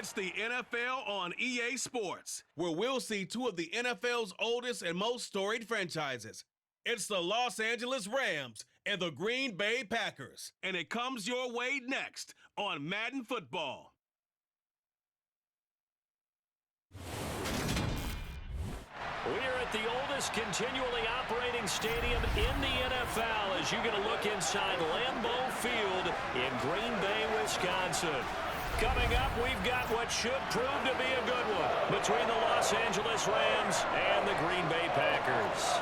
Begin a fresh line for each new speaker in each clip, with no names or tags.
It's the NFL on EA Sports, where we'll see two of the NFL's oldest and most storied franchises. It's the Los Angeles Rams and the Green Bay Packers. And it comes your way next on Madden Football.
We're at the oldest continually operating stadium in the NFL as you get a look inside Lambeau Field in Green Bay, Wisconsin. Coming up, we've got what should prove to be a good one between the Los Angeles Rams and the Green Bay Packers.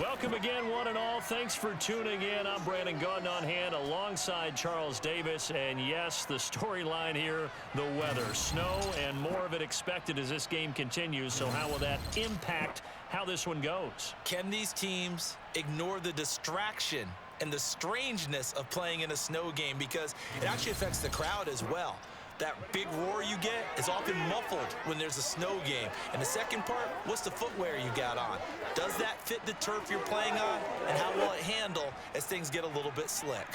Welcome again, one and all. Thanks for tuning in. I'm Brandon Gaudin on hand alongside Charles Davis. And yes, the storyline here, the weather. Snow and more of it expected as this game continues. So how will that impact how this one goes?
Can these teams ignore the distraction and the strangeness of playing in a snow game? Because it actually affects the crowd as well. That big roar you get is often muffled when there's a snow game. And the second part, what's the footwear you got on? Does that fit the turf you're playing on? And how will it handle as things get a little bit slick?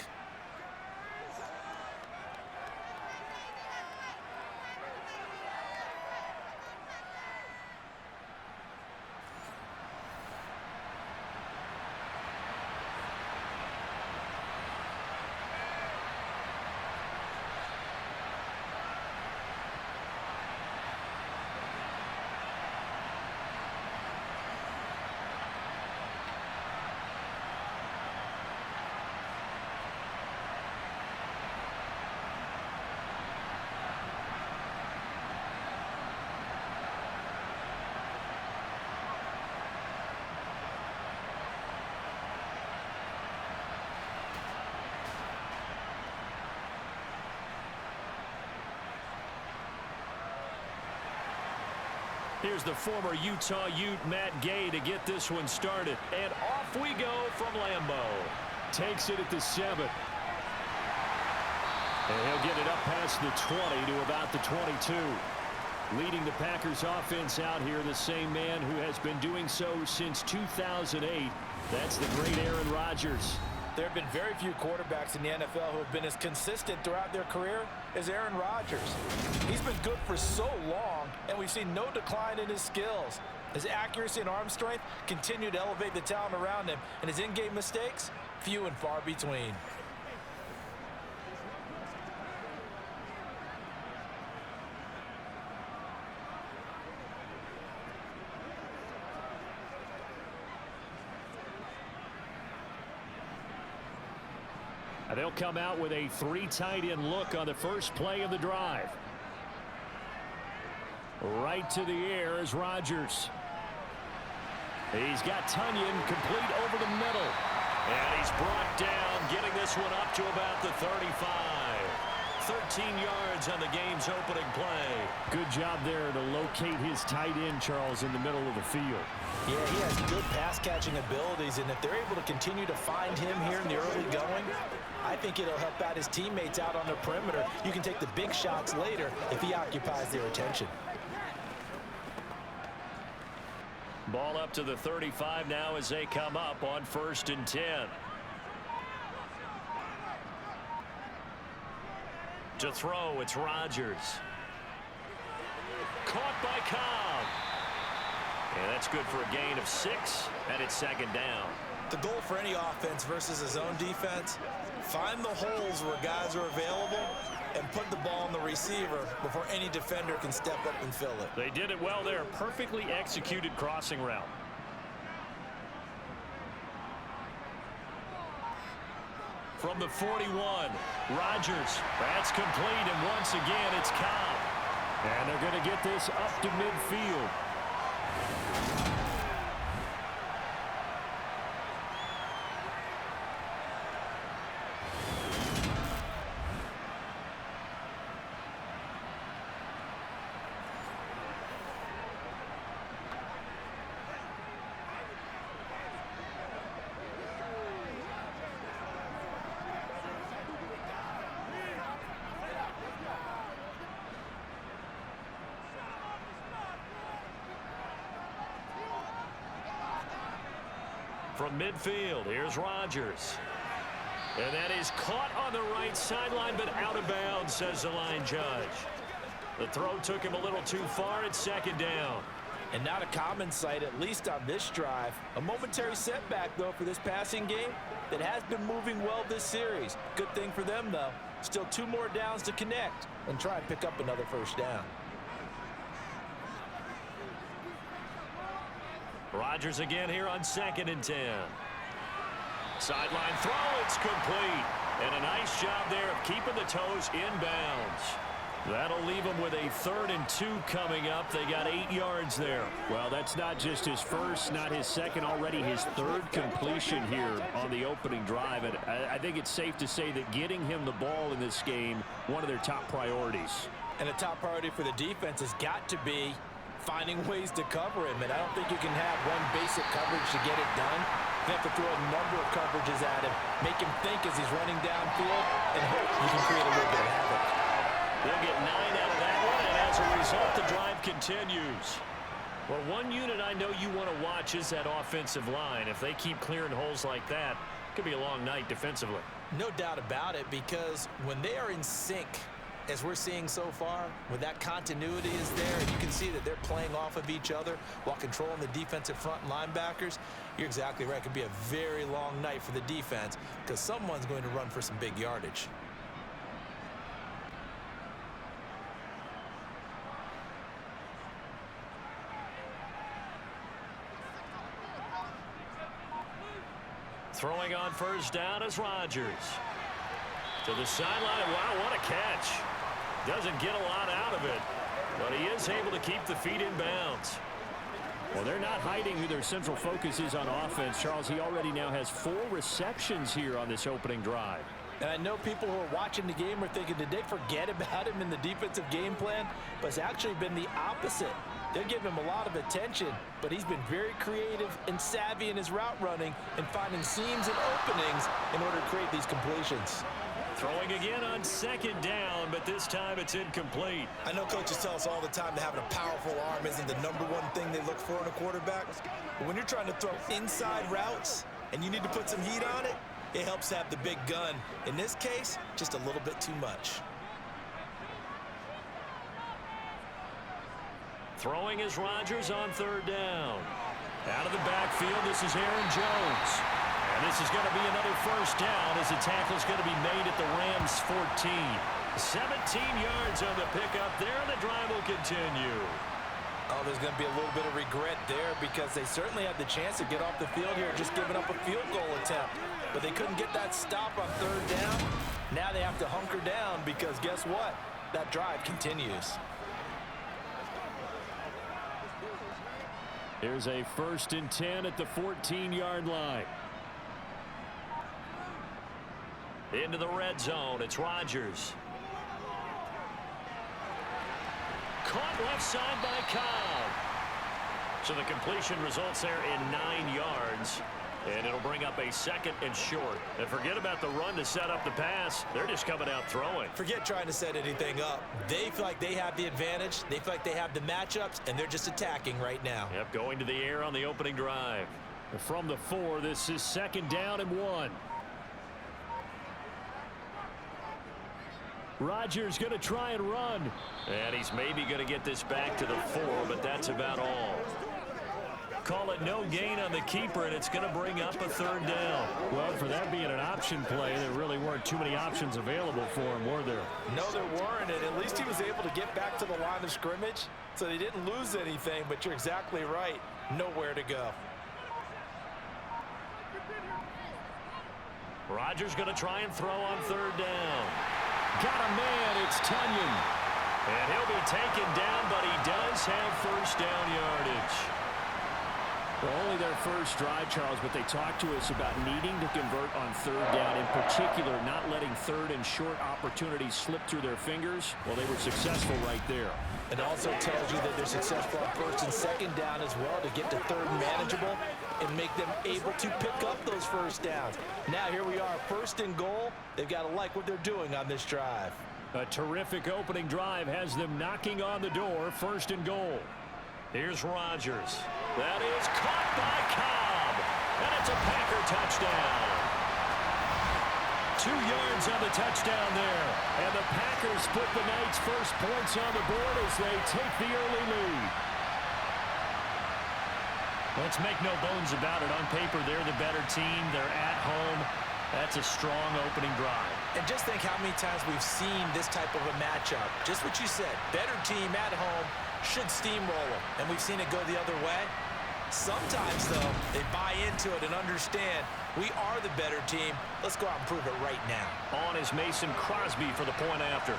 Here's the former Utah Ute, Matt Gay, to get this one started. And off we go from Lambeau. Takes it at the 7. And he'll get it up past the 20 to about the 22. Leading the Packers offense out here, the same man who has been doing so since 2008. That's the great Aaron Rodgers.
There have been very few quarterbacks in the NFL who have been as consistent throughout their career as Aaron Rodgers. He's been good for so long, and we've seen no decline in his skills. His accuracy and arm strength continue to elevate the talent around him, and his in-game mistakes, few and far between.
They'll come out with a 3 tight end look on the first play of the drive. Right to the air is Rodgers. He's got Tunyon complete over the middle. And he's brought down, getting this one up to about the 35. 13 yards on the game's opening play. Good job there to locate his tight end, Charles, in the middle of the field.
Yeah, he has good pass-catching abilities, and if they're able to continue to find him here in the early going, I think it'll help out his teammates out on the perimeter. You can take the big shots later if he occupies their attention.
Ball up to the 35 now as they come up on 1st and 10. To throw, it's Rodgers. Caught by Cobb. And that's good for a gain of 6, and it's 2nd down.
The goal for any offense versus a zone defense, find the holes where guys are available and put the ball on the receiver before any defender can step up and fill it.
They did it well there. Perfectly executed crossing route. From the 41, Rodgers. That's complete, and once again, it's Cobb. And they're going to get this up to midfield. From midfield, here's Rodgers. And that is caught on the right sideline, but out of bounds, says the line judge. The throw took him a little too far. It's second down.
And not a common sight, at least on this drive. A momentary setback, though, for this passing game that has been moving well this series. Good thing for them, though. Still 2 more downs to connect and try and pick up another first down.
Rodgers again here on 2nd and 10. Sideline throw, it's complete. And a nice job there of keeping the toes inbounds. That'll leave him with a 3rd and 2 coming up. They got 8 yards there.
Well, that's not just his first, not his second, already his 3rd completion here on the opening drive. And I think it's safe to say that getting him the ball in this game, one of their top priorities.
And a top priority for the defense has got to be finding ways to cover him. And I don't think you can have one basic coverage to get it done. You have to throw a number of coverages at him, make him think as he's running downfield, and hope you can create a little bit of havoc.
They'll get 9 out of that one, and as a result, the drive continues. Well, one unit I know you want to watch is that offensive line. If they keep clearing holes like that, it could be a long night defensively.
No doubt about it, because when they are in sync, as we're seeing so far, when that continuity is there, and you can see that they're playing off of each other while controlling the defensive front linebackers, you're exactly right. It could be a very long night for the defense because someone's going to run for some big yardage.
Throwing on first down is Rodgers. To the sideline. Wow, what a catch. Doesn't get a lot out of it, but he is able to keep the feet in bounds.
Well, they're not hiding who their central focus is on offense. Charles, he already now has 4 receptions here on this opening drive.
And I know people who are watching the game are thinking, did they forget about him in the defensive game plan? But it's actually been the opposite. They're giving him a lot of attention, but he's been very creative and savvy in his route running and finding seams and openings in order to create these completions.
Throwing again on 2nd down, but this time it's incomplete.
I know coaches tell us all the time that having a powerful arm isn't the #1 thing they look for in a quarterback. But when you're trying to throw inside routes and you need to put some heat on it, it helps have the big gun. In this case, just a little bit too much.
Throwing is Rodgers on 3rd down. Out of the backfield, this is Aaron Jones. And this is going to be another first down as the tackle is going to be made at the Rams 14. 17 yards on the pickup there, and the drive will continue.
Oh, there's going to be a little bit of regret there because they certainly had the chance to get off the field here, just giving up a field goal attempt. But they couldn't get that stop on 3rd down. Now they have to hunker down because guess what? That drive continues.
Here's a 1st and 10 at the 14-yard line.
Into the red zone, it's Rodgers. Caught left side by Cobb. So the completion results there in 9 yards. And it'll bring up a 2nd and short. And forget about the run to set up the pass. They're just coming out throwing.
Forget trying to set anything up. They feel like they have the advantage. They feel like they have the matchups, and they're just attacking right now.
Yep, going to the air on the opening drive.
From the 4, this is 2nd down and 1. Rodgers going to try and run.
And he's maybe going to get this back to the 4, but that's about all. Call it no gain on the keeper, and it's going to bring up a 3rd down.
Well, for that being an option play, there really weren't too many options available for him, were there?
No, there weren't, and at least he was able to get back to the line of scrimmage, so they didn't lose anything, but you're exactly right. Nowhere to go.
Rodgers going to try and throw on 3rd down.
Got a man, it's Tunyon.
And he'll be taken down, but he does have first down yardage.
Well, only their first drive, Charles, but they talked to us about needing to convert on 3rd down, in particular not letting 3rd and short opportunities slip through their fingers. Well, they were successful right there.
It also tells you that they're successful on 1st and 2nd down as well to get to 3rd manageable and make them able to pick up those first downs. Now here we are, 1st and goal. They've got to like what they're doing on this drive.
A terrific opening drive has them knocking on the door, 1st and goal.
Here's Rodgers. That is caught by Cobb. And it's a Packer touchdown. 2 yards on the touchdown there. And the Packers put the night's first points on the board as they take the early lead. Let's make no bones about it. On paper, they're the better team. They're at home. That's a strong opening drive.
And just think how many times we've seen this type of a matchup. Just what you said, better team at home should steamroll them. And we've seen it go the other way. Sometimes, though, they buy into it and understand we are the better team. Let's go out and prove it right now.
On is Mason Crosby for the point after.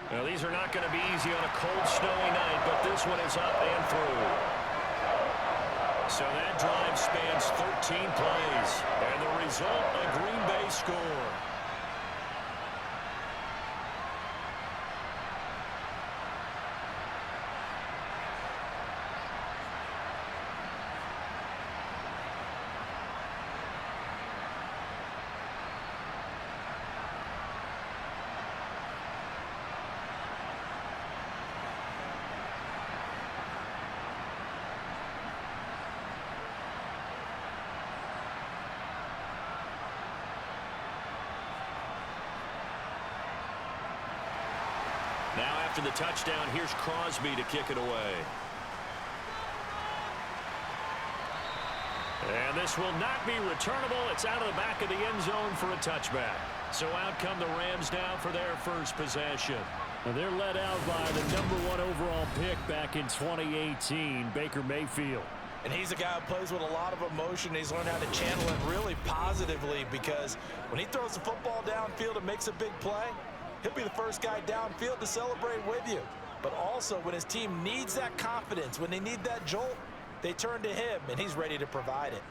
Now, these are not going to be easy on a cold, snowy night, but this one is up and through. So that drive spans 13 plays, and the result, a Green Bay score. Now after the touchdown, here's Crosby to kick it away. And this will not be returnable. It's out of the back of the end zone for a touchback. So out come the Rams now for their first possession.
And they're led out by the #1 overall pick back in 2018, Baker Mayfield.
And he's a guy who plays with a lot of emotion. He's learned how to channel it really positively because when he throws the football downfield and makes a big play, he'll be the first guy downfield to celebrate with you. But also, when his team needs that confidence, when they need that jolt, they turn to him, and he's ready to provide it.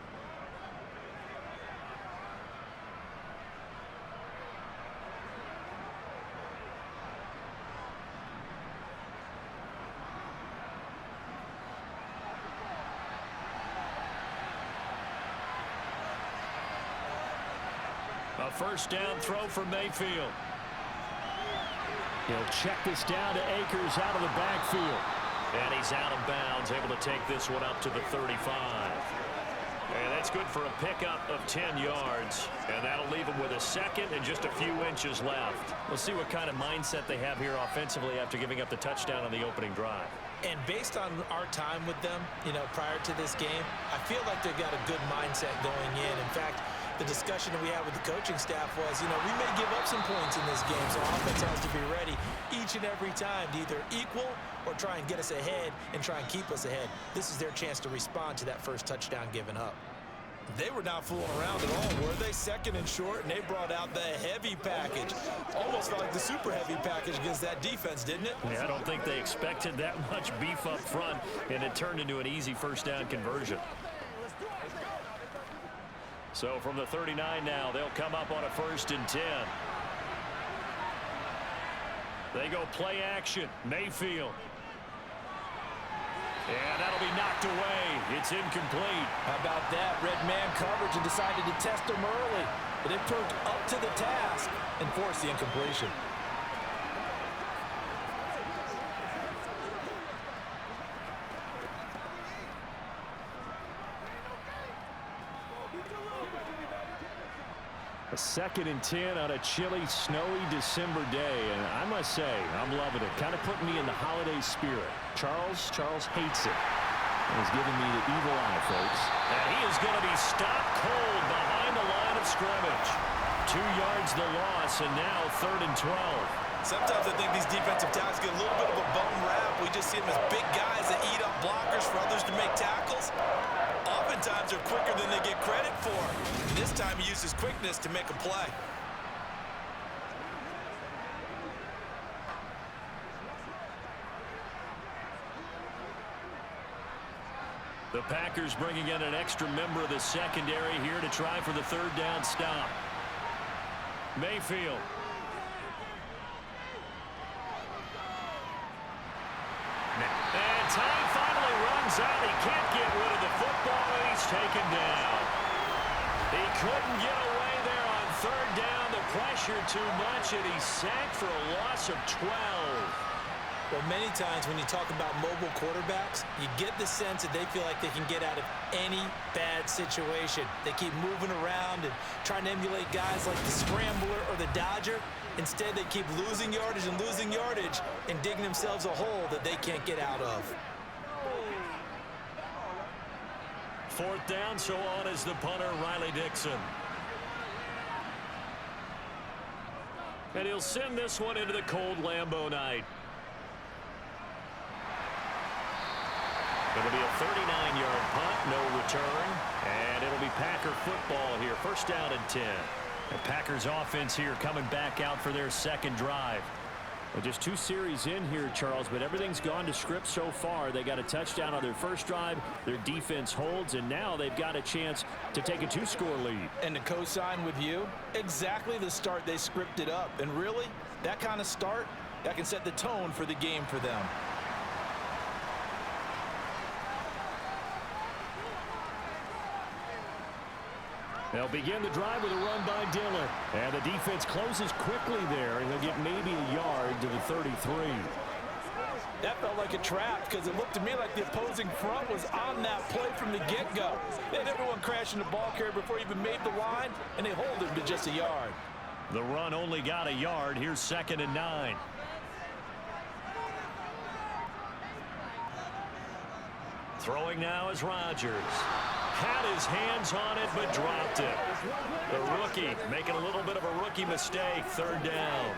A first down throw for Mayfield.
He'll check this down to Akers out of the backfield.
And he's out of bounds, able to take this one up to the 35. And that's good for a pickup of 10 yards. And that'll leave him with a second and just a few inches left. We'll see what kind of mindset they have here offensively after giving up the touchdown on the opening drive.
And based on our time with them, prior to this game, I feel like they've got a good mindset going in. In fact, the discussion that we had with the coaching staff was, we may give up some points in this game, so offense has to be ready each and every time to either equal or try and get us ahead and try and keep us ahead. This is their chance to respond to that first touchdown given up. They were not fooling around at all, were they? Second and short, and they brought out the heavy package. Almost felt like the super heavy package against that defense, didn't it?
Yeah, I don't think they expected that much beef up front, and it turned into an easy first down conversion. So from the 39 now, they'll come up on a 1st and 10. They go play action. Mayfield. And that'll be knocked away. It's incomplete.
How about that? Red man coverage and decided to test him early. But they proved up to the task and forced the incompletion.
A 2nd and 10 on a chilly, snowy December day, and I must say, I'm loving it. Kind of putting me in the holiday spirit. Charles hates it. And he's giving me the evil eye, folks.
And he is going to be stopped cold behind the line of scrimmage. 2 yards the loss, and now 3rd and 12.
Sometimes I think these defensive tackles get a little bit of a bum rap. We just see them as big guys that eat up blockers for others to make tackles. Oftentimes they're quicker than they get credit for. This time he uses quickness to make a play.
The Packers bringing in an extra member of the secondary here to try for the 3rd down stop. Mayfield. And time finally runs out. He can't get rid of the football, and he's taken down. He couldn't get away there on 3rd down. The pressure too much, and he's sacked for a loss of 12.
Well, many times when you talk about mobile quarterbacks, you get the sense that they feel like they can get out of any bad situation. They keep moving around and trying to emulate guys like the Scrambler or the Dodger. Instead, they keep losing yardage and digging themselves a hole that they can't get out of.
4th down, so on is the punter, Riley Dixon. And he'll send this one into the cold Lambeau night. It'll be a 39-yard punt, no return, and it'll be Packer football here. 1st down and 10. The Packers offense here coming back out for their 2nd drive. Well, just 2 series in here, Charles, but everything's gone to script so far. They got a touchdown on their 1st drive. Their defense holds, and now they've got a chance to take a 2-score lead.
And to co-sign with you, exactly the start they scripted up. And really, that kind of start, that can set the tone for the game for them.
They'll begin the drive with a run by Dillon. And the defense closes quickly there, and they'll get maybe a yard to the 33.
That felt like a trap because it looked to me like the opposing front was on that play from the get-go. They had everyone crashing the ball carrier before he even made the line, and they hold him to just a yard.
The run only got a yard. Here's 2nd and 9. Throwing now is Rodgers. Had his hands on it, but dropped it. The rookie making a little bit of a rookie mistake. 3rd down.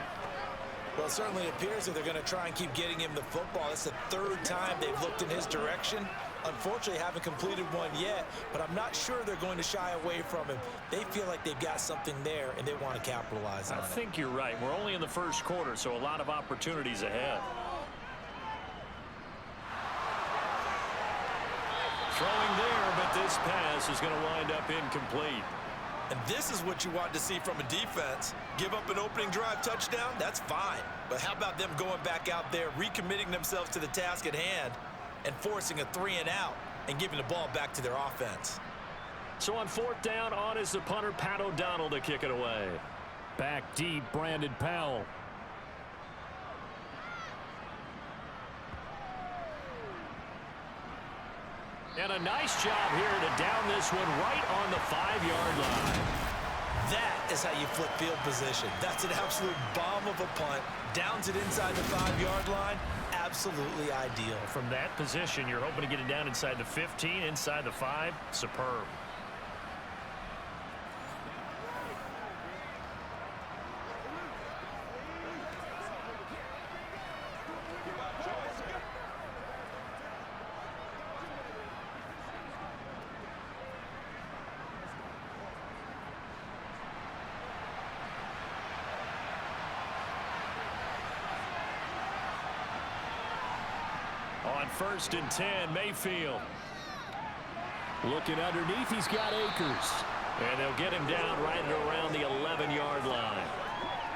Well, it certainly appears that they're going to try and keep getting him the football. It's the 3rd time they've looked in his direction. Unfortunately, haven't completed one yet, but I'm not sure they're going to shy away from him. They feel like they've got something there, and they want to capitalize on it.
I think you're right. We're only in the 1st quarter, so a lot of opportunities ahead. Throwing there, but this pass is going to wind up incomplete.
And this is what you want to see from a defense. Give up an opening drive touchdown, that's fine. But how about them going back out there, recommitting themselves to the task at hand, and forcing a 3-and-out and giving the ball back to their offense.
So on 4th down, on is the punter, Pat O'Donnell, to kick it away.
Back deep, Brandon Powell.
And a nice job here to down this one right on the 5-yard line.
That is how you flip field position. That's an absolute bomb of a punt. Downs it inside the 5-yard line. Absolutely ideal.
From that position, you're hoping to get it down inside the 15, inside the 5. Superb. On 1st and 10, Mayfield.
Looking underneath, he's got Akers.
And they'll get him down right at around the 11-yard line.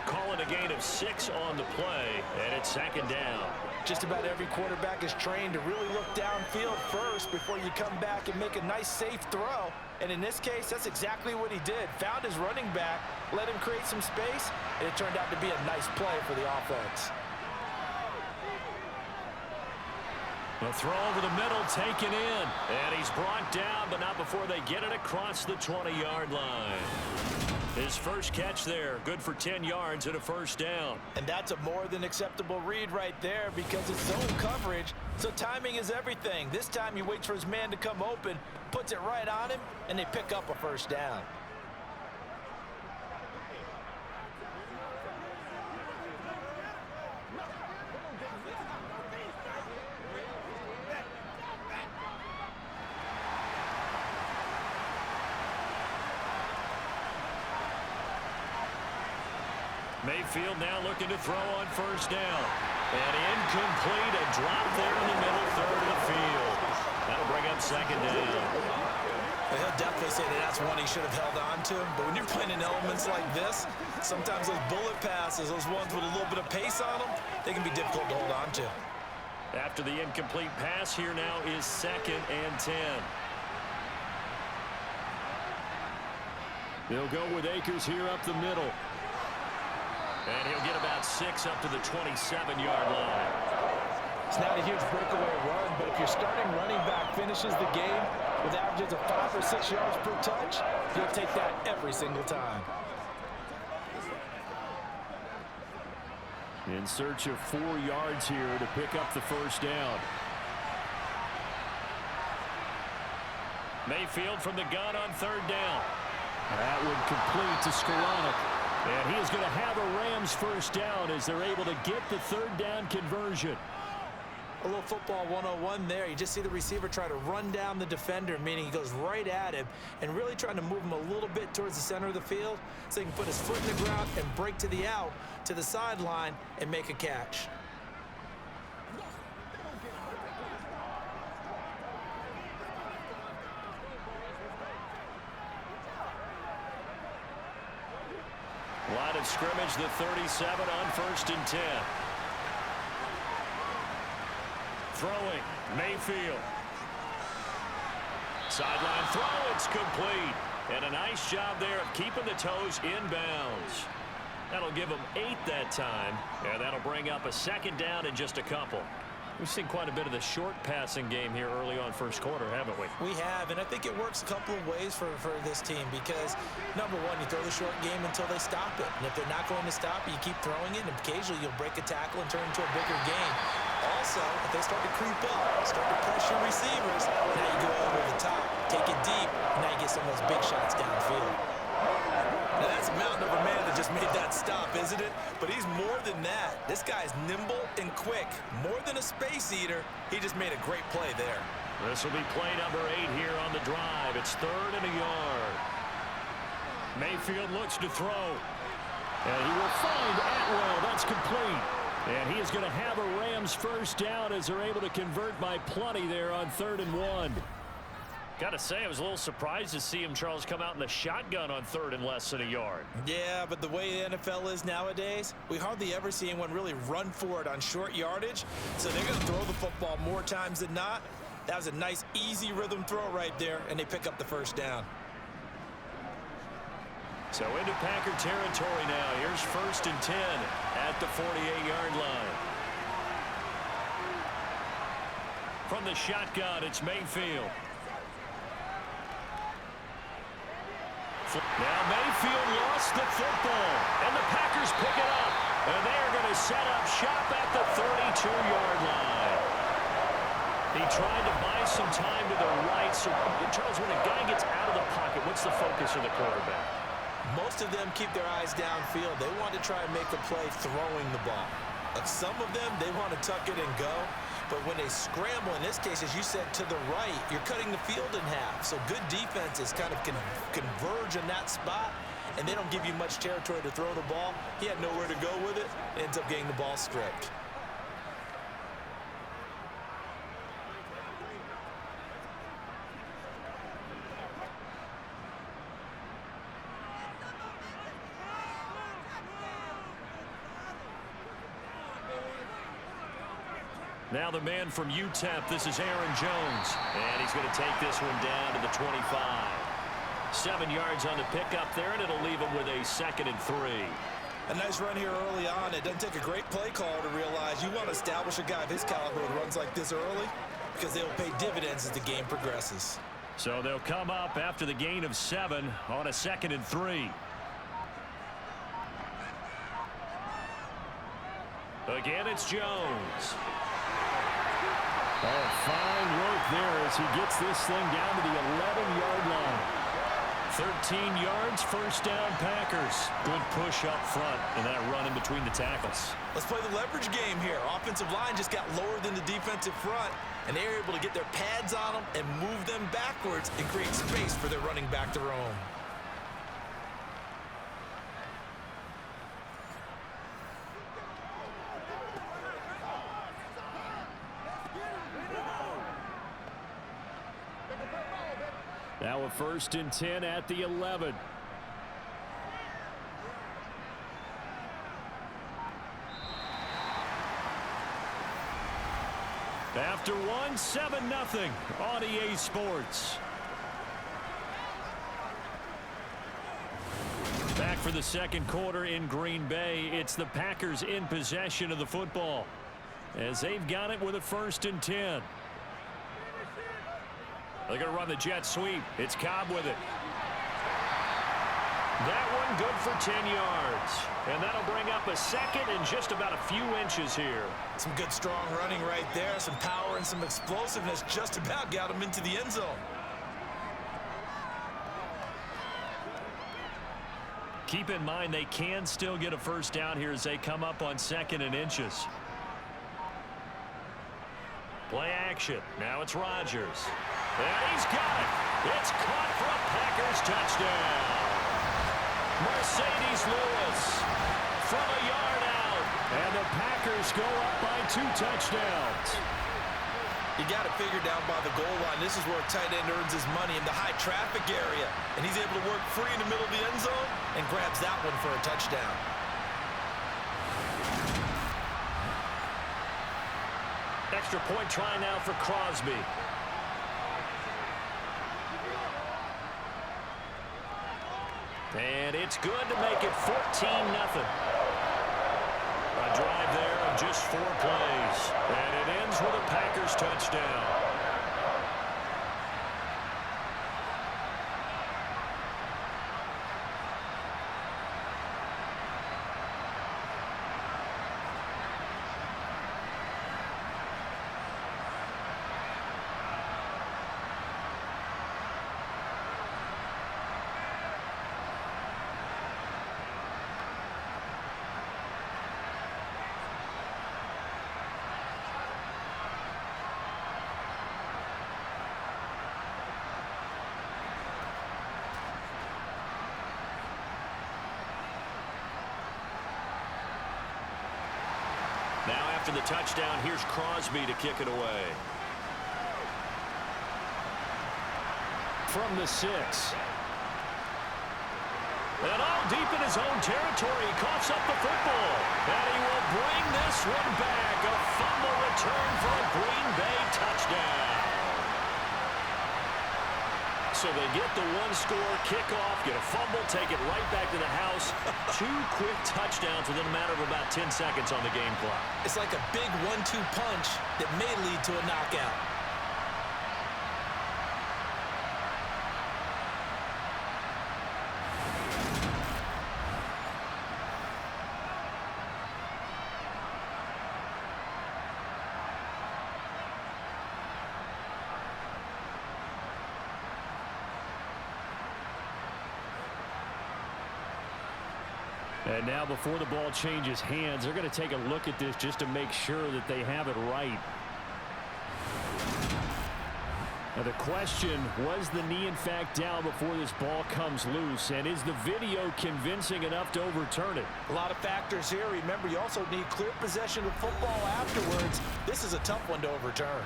Calling a gain of 6 on the play, and it's 2nd down.
Just about every quarterback is trained to really look downfield first before you come back and make a nice, safe throw. And in this case, that's exactly what he did. Found his running back, let him create some space, and it turned out to be a nice play for the offense.
The throw over the middle, taken in. And he's brought down, but not before they get it across the 20-yard line. His first catch there, good for 10 yards and a 1st down.
And that's a more than acceptable read right there because it's zone coverage, so timing is everything. This time he waits for his man to come open, puts it right on him, and they pick up a 1st down.
Mayfield now looking to throw on 1st down. And incomplete, a drop there in the middle 3rd of the field. That'll bring up 2nd down.
Well, he'll definitely say that that's one he should have held on to. But when you're playing in elements like this, sometimes those bullet passes, those ones with a little bit of pace on them, they can be difficult to hold on to.
After the incomplete pass, here now is 2nd and 10.
They'll go with Akers here up the middle.
And he'll get about 6 up to the 27-yard line.
It's not a huge breakaway run, but if your starting running back finishes the game with averages of 5 or 6 yards per touch, you'll take that every single time.
In search of 4 yards here to pick up the first down.
Mayfield from the gun on third down.
That would complete to Skoranek. And he is going to have a Rams first down as they're able to get the third down conversion.
A little football 101 there. You just see the receiver try to run down the defender, meaning he goes right at him and really trying to move him a little bit towards the center of the field so he can put his foot in the ground and break to the out, to the sideline, and make a catch.
Line of scrimmage, the 37 on 1st and 10. Throwing, Mayfield. Sideline throw, it's complete. And a nice job there of keeping the toes inbounds. That'll give them 8 that time, and that'll bring up a second down in just a couple. We've seen quite a bit of the short passing game here early on first quarter, haven't we?
We have, and I think it works a couple of ways for this team because, number one, you throw the short game until they stop it. And if they're not going to stop it, you keep throwing it, and occasionally you'll break a tackle and turn it into a bigger game. Also, if they start to creep up, start to pressure receivers, now you go over the top, take it deep, and now you get some of those big shots downfield. Now that's a mountain of a man that just made that stop, isn't it? But he's more than that. This guy's nimble and quick. More than a space eater, he just made a great play there.
This will be play number 8 here on the drive. It's 3rd and a yard. Mayfield looks to throw.
And he will find Atwell. That's complete. And he is going to have a Rams first down as they're able to convert by plenty there on 3rd and 1.
Got to say, I was a little surprised to see him, Charles, come out in the shotgun on 3rd and less than a yard.
Yeah, but the way the NFL is nowadays, we hardly ever see anyone really run for it on short yardage. So they're going to throw the football more times than not. That was a nice, easy rhythm throw right there, and they pick up the first down.
So into Packer territory now. Here's 1st and 10 at the 48-yard line. From the shotgun, it's Mayfield. Now Mayfield lost the football, and the Packers pick it up. And they're going to set up shop at the 32-yard line. He tried to buy some time to the right. So, Charles, when a guy gets out of the pocket, what's the focus of the quarterback?
Most of them keep their eyes downfield. They want to try and make a play throwing the ball. Like some of them, they want to tuck it and go. But when they scramble, in this case, as you said, to the right, you're cutting the field in half. So good defenses kind of converge in that spot, and they don't give you much territory to throw the ball. He had nowhere to go with it. Ends up getting the ball stripped.
Now the man from UTEP, this is Aaron Jones. And he's going to take this one down to the 25. 7 yards on the pickup there, and it'll leave him with a 2nd and 3.
A nice run here early on. It doesn't take a great play caller to realize you want to establish a guy of his caliber who runs like this early because they'll pay dividends as the game progresses.
So they'll come up after the gain of 7 on a 2nd and 3. Again, it's Jones.
Oh, fine work there as he gets this thing down to the 11-yard line.
13 yards, first down, Packers. Good push up front in that run in between the tackles.
Let's play the leverage game here. Offensive line just got lower than the defensive front, and they're able to get their pads on them and move them backwards and create space for their running back to roam.
Now a 1st and 10 at the 11. After one, 7-0 on EA Sports. Back for the second quarter in Green Bay. It's the Packers in possession of the football.
as they've got it with a 1st and 10. They're going to run the jet sweep. It's Cobb with it. That one good for 10 yards. And that'll bring up a 2nd and just about a few inches here.
Some good strong running right there. Some power and some explosiveness just about got him into the end zone.
Keep in mind they can still get a 1st down here as they come up on 2nd and inches. Play action. Now it's Rodgers. And he's got it. It's caught for a Packers touchdown. Mercedes Lewis from a yard out. And the Packers go up by 2 touchdowns.
You got it figured down by the goal line. This is where a tight end earns his money, in the high traffic area. And he's able to work free in the middle of the end zone and grabs that one for a touchdown.
Extra point try now for Crosby. And it's good to make it 14-0. A drive there of just 4 plays. And it ends with a Packers touchdown. Now after the touchdown, here's Crosby to kick it away. From the 6. And all deep in his own territory, he coughs up the football. And he will bring this one back. A fumble return for a Green Bay touchdown. So they get the 1-score kickoff, get a fumble, take it right back to the house. 2 quick touchdowns within a matter of about 10 seconds on the game clock.
It's like a big 1-2 punch that may lead to a knockout.
And now before the ball changes hands, they're going to take a look at this just to make sure that they have it right. Now the question, was the knee in fact down before this ball comes loose? And is the video convincing enough to overturn it?
A lot of factors here. Remember, you also need clear possession of football afterwards. This is a tough one to overturn.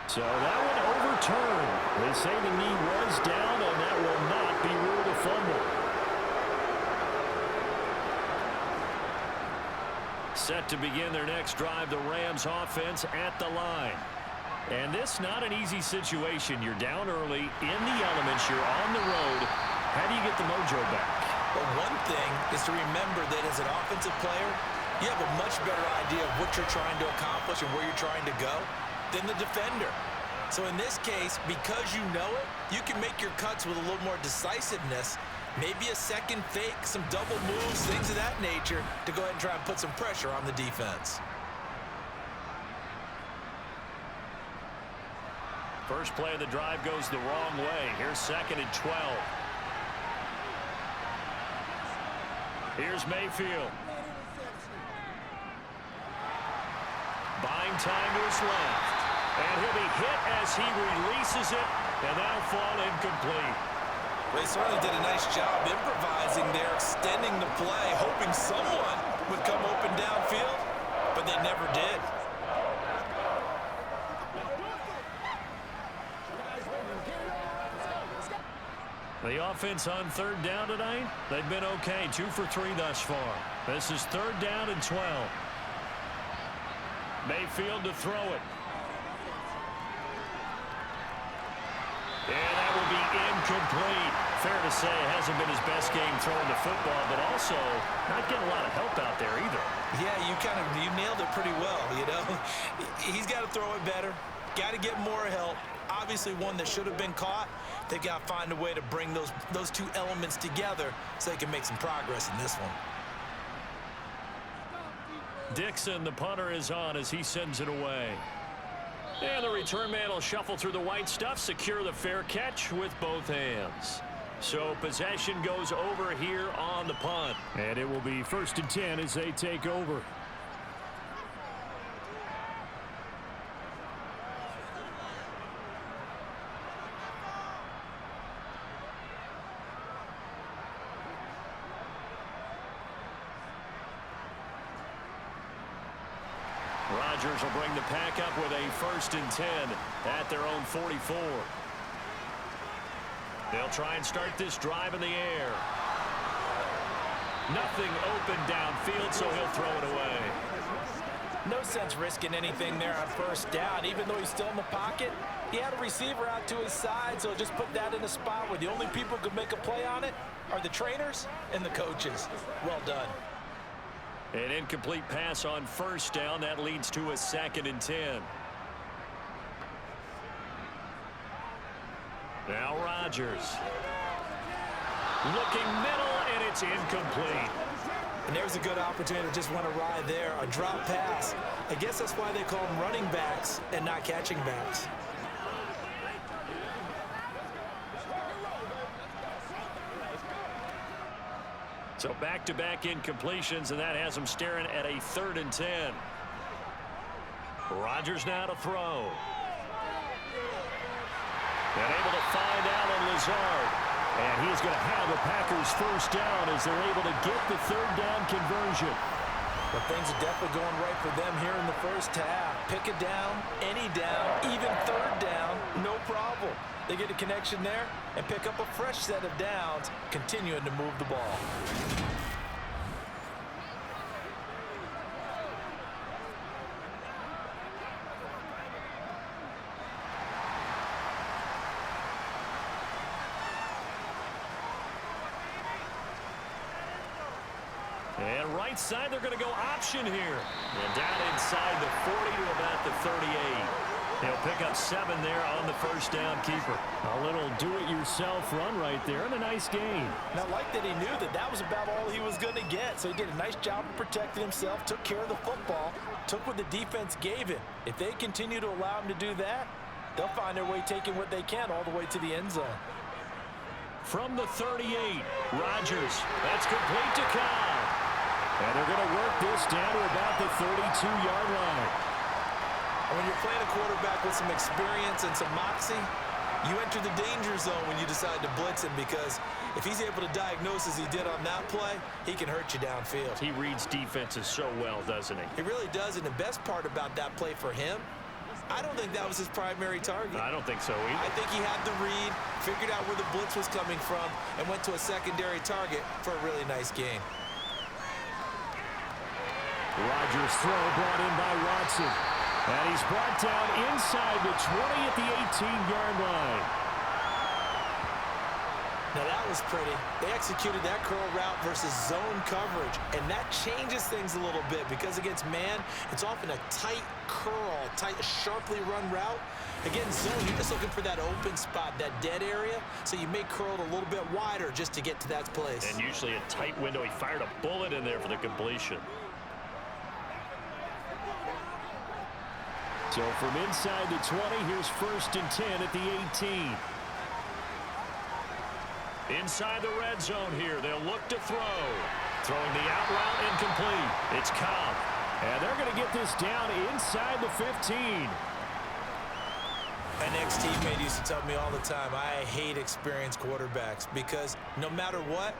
So that one overturned. They say the knee was down, and that will not be ruled a fumble.
Set to begin their next drive, the Rams offense at the line. And this not an easy situation. You're down early, in the elements, you're on the road. How do you get the mojo back?
Well, one thing is to remember that as an offensive player, you have a much better idea of what you're trying to accomplish and where you're trying to go than the defender. So in this case, because you know it, you can make your cuts with a little more decisiveness, maybe a second fake, some double moves, things of that nature, to go ahead and try and put some pressure on the defense.
First play of the drive goes the wrong way. Here's 2nd and 12. Here's Mayfield. Buying time to his left. And he'll be hit as he releases it, and that'll fall incomplete.
They certainly did a nice job improvising there, extending the play, hoping someone would come open downfield, but they never did.
The offense on 3rd down tonight, they've been okay, 2 for 3 thus far. This is 3rd down and 12. Mayfield to throw it. And that will be incomplete. Fair to say, it hasn't been his best game throwing the football, but also not getting a lot of help out there either.
Yeah, you nailed it pretty well, you know. He's got to throw it better. Got to get more help. Obviously one that should have been caught. They've got to find a way to bring those two elements together so they can make some progress in this one.
Dixon, the punter, is on as he sends it away. And the return man will shuffle through the white stuff, secure the fair catch with both hands. So possession goes over here on the punt.
And it will be 1st and 10 as they take over.
Rodgers will bring the pack up with a 1st and 10 at their own 44. They'll try and start this drive in the air. Nothing open downfield, so he'll throw it away.
No sense risking anything there on 1st down. Even though he's still in the pocket, he had a receiver out to his side, so just put that in a spot where the only people who could make a play on it are the trainers and the coaches. Well done.
An incomplete pass on 1st down. That leads to a 2nd and 10. Now Rodgers. Looking middle, and it's incomplete.
And there's a good opportunity to just want to ride there. A drop pass. I guess that's why they call them running backs and not catching backs.
So back-to-back incompletions, and that has them staring at a 3rd and 10. Rodgers now to throw. And able to find Allen Lazard.
And he's going to have the Packers 1st down as they're able to get the 3rd down conversion.
But things are definitely going right for them here in the 1st half. Pick a down, any down, even 3rd down, no problem. They get a connection there and pick up a fresh set of downs, continuing to move the ball.
And right side, they're going to go option here. And down inside the 40 to about the 38. They'll pick up 7 there on the 1st down keeper.
A little do-it-yourself run right there, and a nice gain.
And I like that he knew that that was about all he was going to get. So he did a nice job of protecting himself, took care of the football, took what the defense gave him. If they continue to allow him to do that, they'll find their way taking what they can all the way to the end zone.
From the 38, Rodgers. That's complete to Cobb.
And they're going to work this down to about the 32-yard line.
And when you're playing a quarterback with some experience and some moxie, you enter the danger zone when you decide to blitz him, because if he's able to diagnose as he did on that play, he can hurt you downfield.
He reads defenses so well, doesn't he?
He really does, and the best part about that play for him, I don't think that was his primary target.
I don't think so either.
I think he had the read, figured out where the blitz was coming from, and went to a secondary target for a really nice gain.
Rodgers' throw brought in by Watson. And he's brought down inside the 20 at the 18-yard line.
Now that was pretty. They executed that curl route versus zone coverage, and that changes things a little bit, because against man, it's often a tight curl, tight, sharply run route. Again, zone, you're just looking for that open spot, that dead area, so you may curl it a little bit wider just to get to that place.
And usually a tight window. He fired a bullet in there for the completion.
So from inside the 20, here's 1st and 10 at the 18.
Inside the red zone here, they'll look to throw. Throwing the out route incomplete. It's Cobb.
And they're going to get this down inside the 15.
An ex-teammate used to tell me all the time, I hate experienced quarterbacks, because no matter what,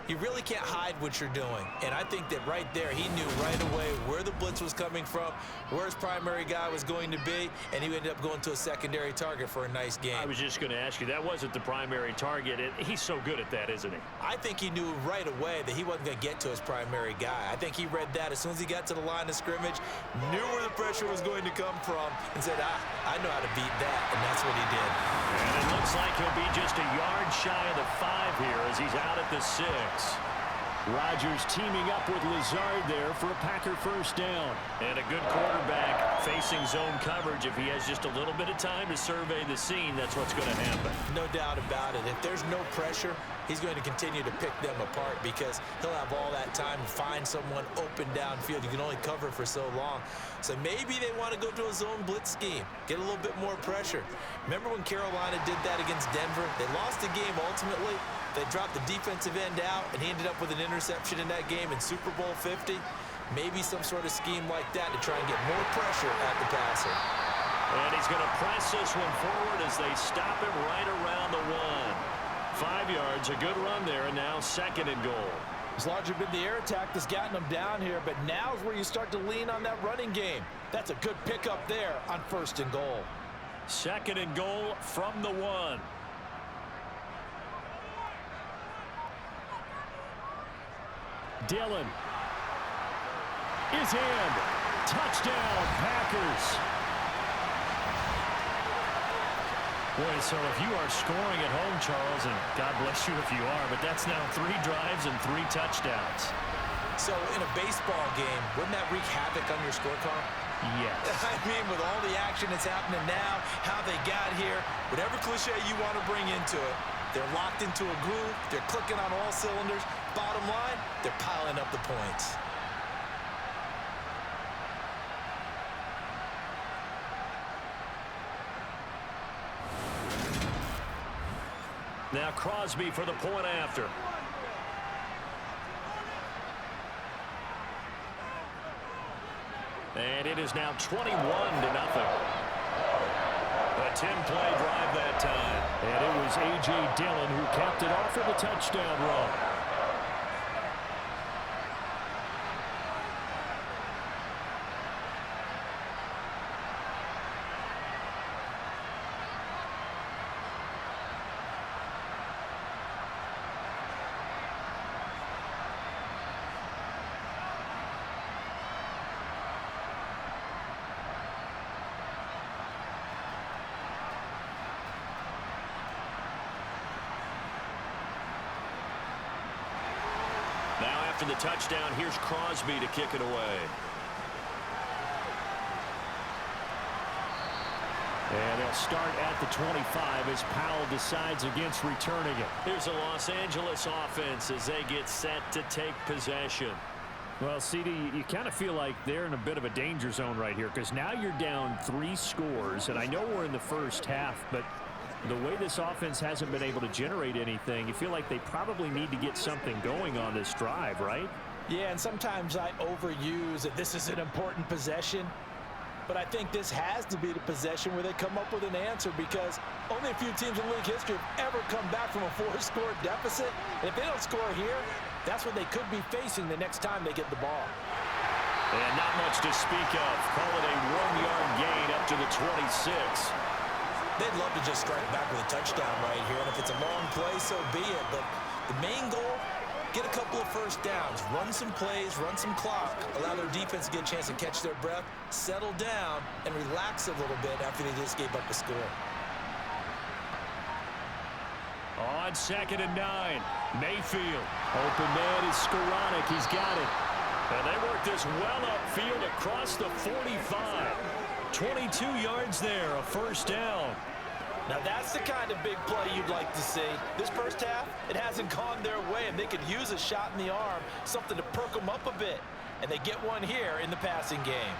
You really can't hide what you're doing. And I think that right there, he knew right away where the blitz was coming from, where his primary guy was going to be, and he ended up going to a secondary target for a nice game.
I was just going to ask you, that wasn't the primary target. He's so good at that, isn't he?
I think he knew right away that he wasn't going to get to his primary guy. I think he read that as soon as he got to the line of scrimmage, knew where the pressure was going to come from, and said, I know how to beat that, and that's what he did.
And it looks like he'll be just a yard shy of the 5 here as he's out at the 6. Rodgers teaming up with Lazard there for a Packer first down. And a good quarterback facing zone coverage. If he has just a little bit of time to survey the scene, that's what's going to happen.
No doubt about it. If there's no pressure, he's going to continue to pick them apart because he'll have all that time to find someone open downfield. You can only cover for so long. So maybe they want to go to a zone blitz scheme, get a little bit more pressure. Remember when Carolina did that against Denver? They lost the game ultimately. They dropped the defensive end out, and he ended up with an interception in that game in Super Bowl 50. Maybe some sort of scheme like that to try and get more pressure at the passer.
And he's going to press this one forward as they stop him right around the 1. 5 yards, a good run there, and now 2nd and goal.
It's largely been the air attack that's gotten them down here, but now is where you start to lean on that running game. That's a good pickup there on 1st and goal.
2nd and goal from the 1. Dillon is in. Touchdown, Packers. Boy, so if you are scoring at home, Charles, and God bless you if you are, but that's now 3 drives and 3 touchdowns.
So in a baseball game, wouldn't that wreak havoc on your scorecard?
Yes.
I mean, with all the action that's happening now, how they got here, whatever cliche you want to bring into it, they're locked into a groove. They're clicking on all cylinders. Bottom line, they're piling up the points.
Now Crosby for the point after. And it is now 21-0. A 10-play drive that time.
And it was A.J. Dillon who capped it off for the touchdown run.
Now after the touchdown, here's Crosby to kick it away.
And they'll start at the 25 as Powell decides against returning it.
Here's a Los Angeles offense as they get set to take possession.
Well, CD, you kind of feel like they're in a bit of a danger zone right here because now you're down 3 scores, and I know we're in the first half, but the way this offense hasn't been able to generate anything, you feel like they probably need to get something going on this drive, right?
Yeah, and sometimes I overuse that this is an important possession. But I think this has to be the possession where they come up with an answer because only a few teams in league history have ever come back from a 4-score deficit. And if they don't score here, that's what they could be facing the next time they get the ball.
And not much to speak of. Call it a 1-yard gain up to the 26.
They'd love to just strike back with a touchdown right here. And if it's a long play, so be it. But the main goal, get a couple of first downs, run some plays, run some clock, allow their defense to get a chance to catch their breath, settle down, and relax a little bit after they just gave up a score.
On 2nd and 9, Mayfield.
Open man is Skoranek. He's got it.
And they work this well upfield across the 45. 22 yards there, a first down.
Now that's the kind of big play you'd like to see. This first half, it hasn't gone their way, and they could use a shot in the arm, something to perk them up a bit. And they get one here in the passing game.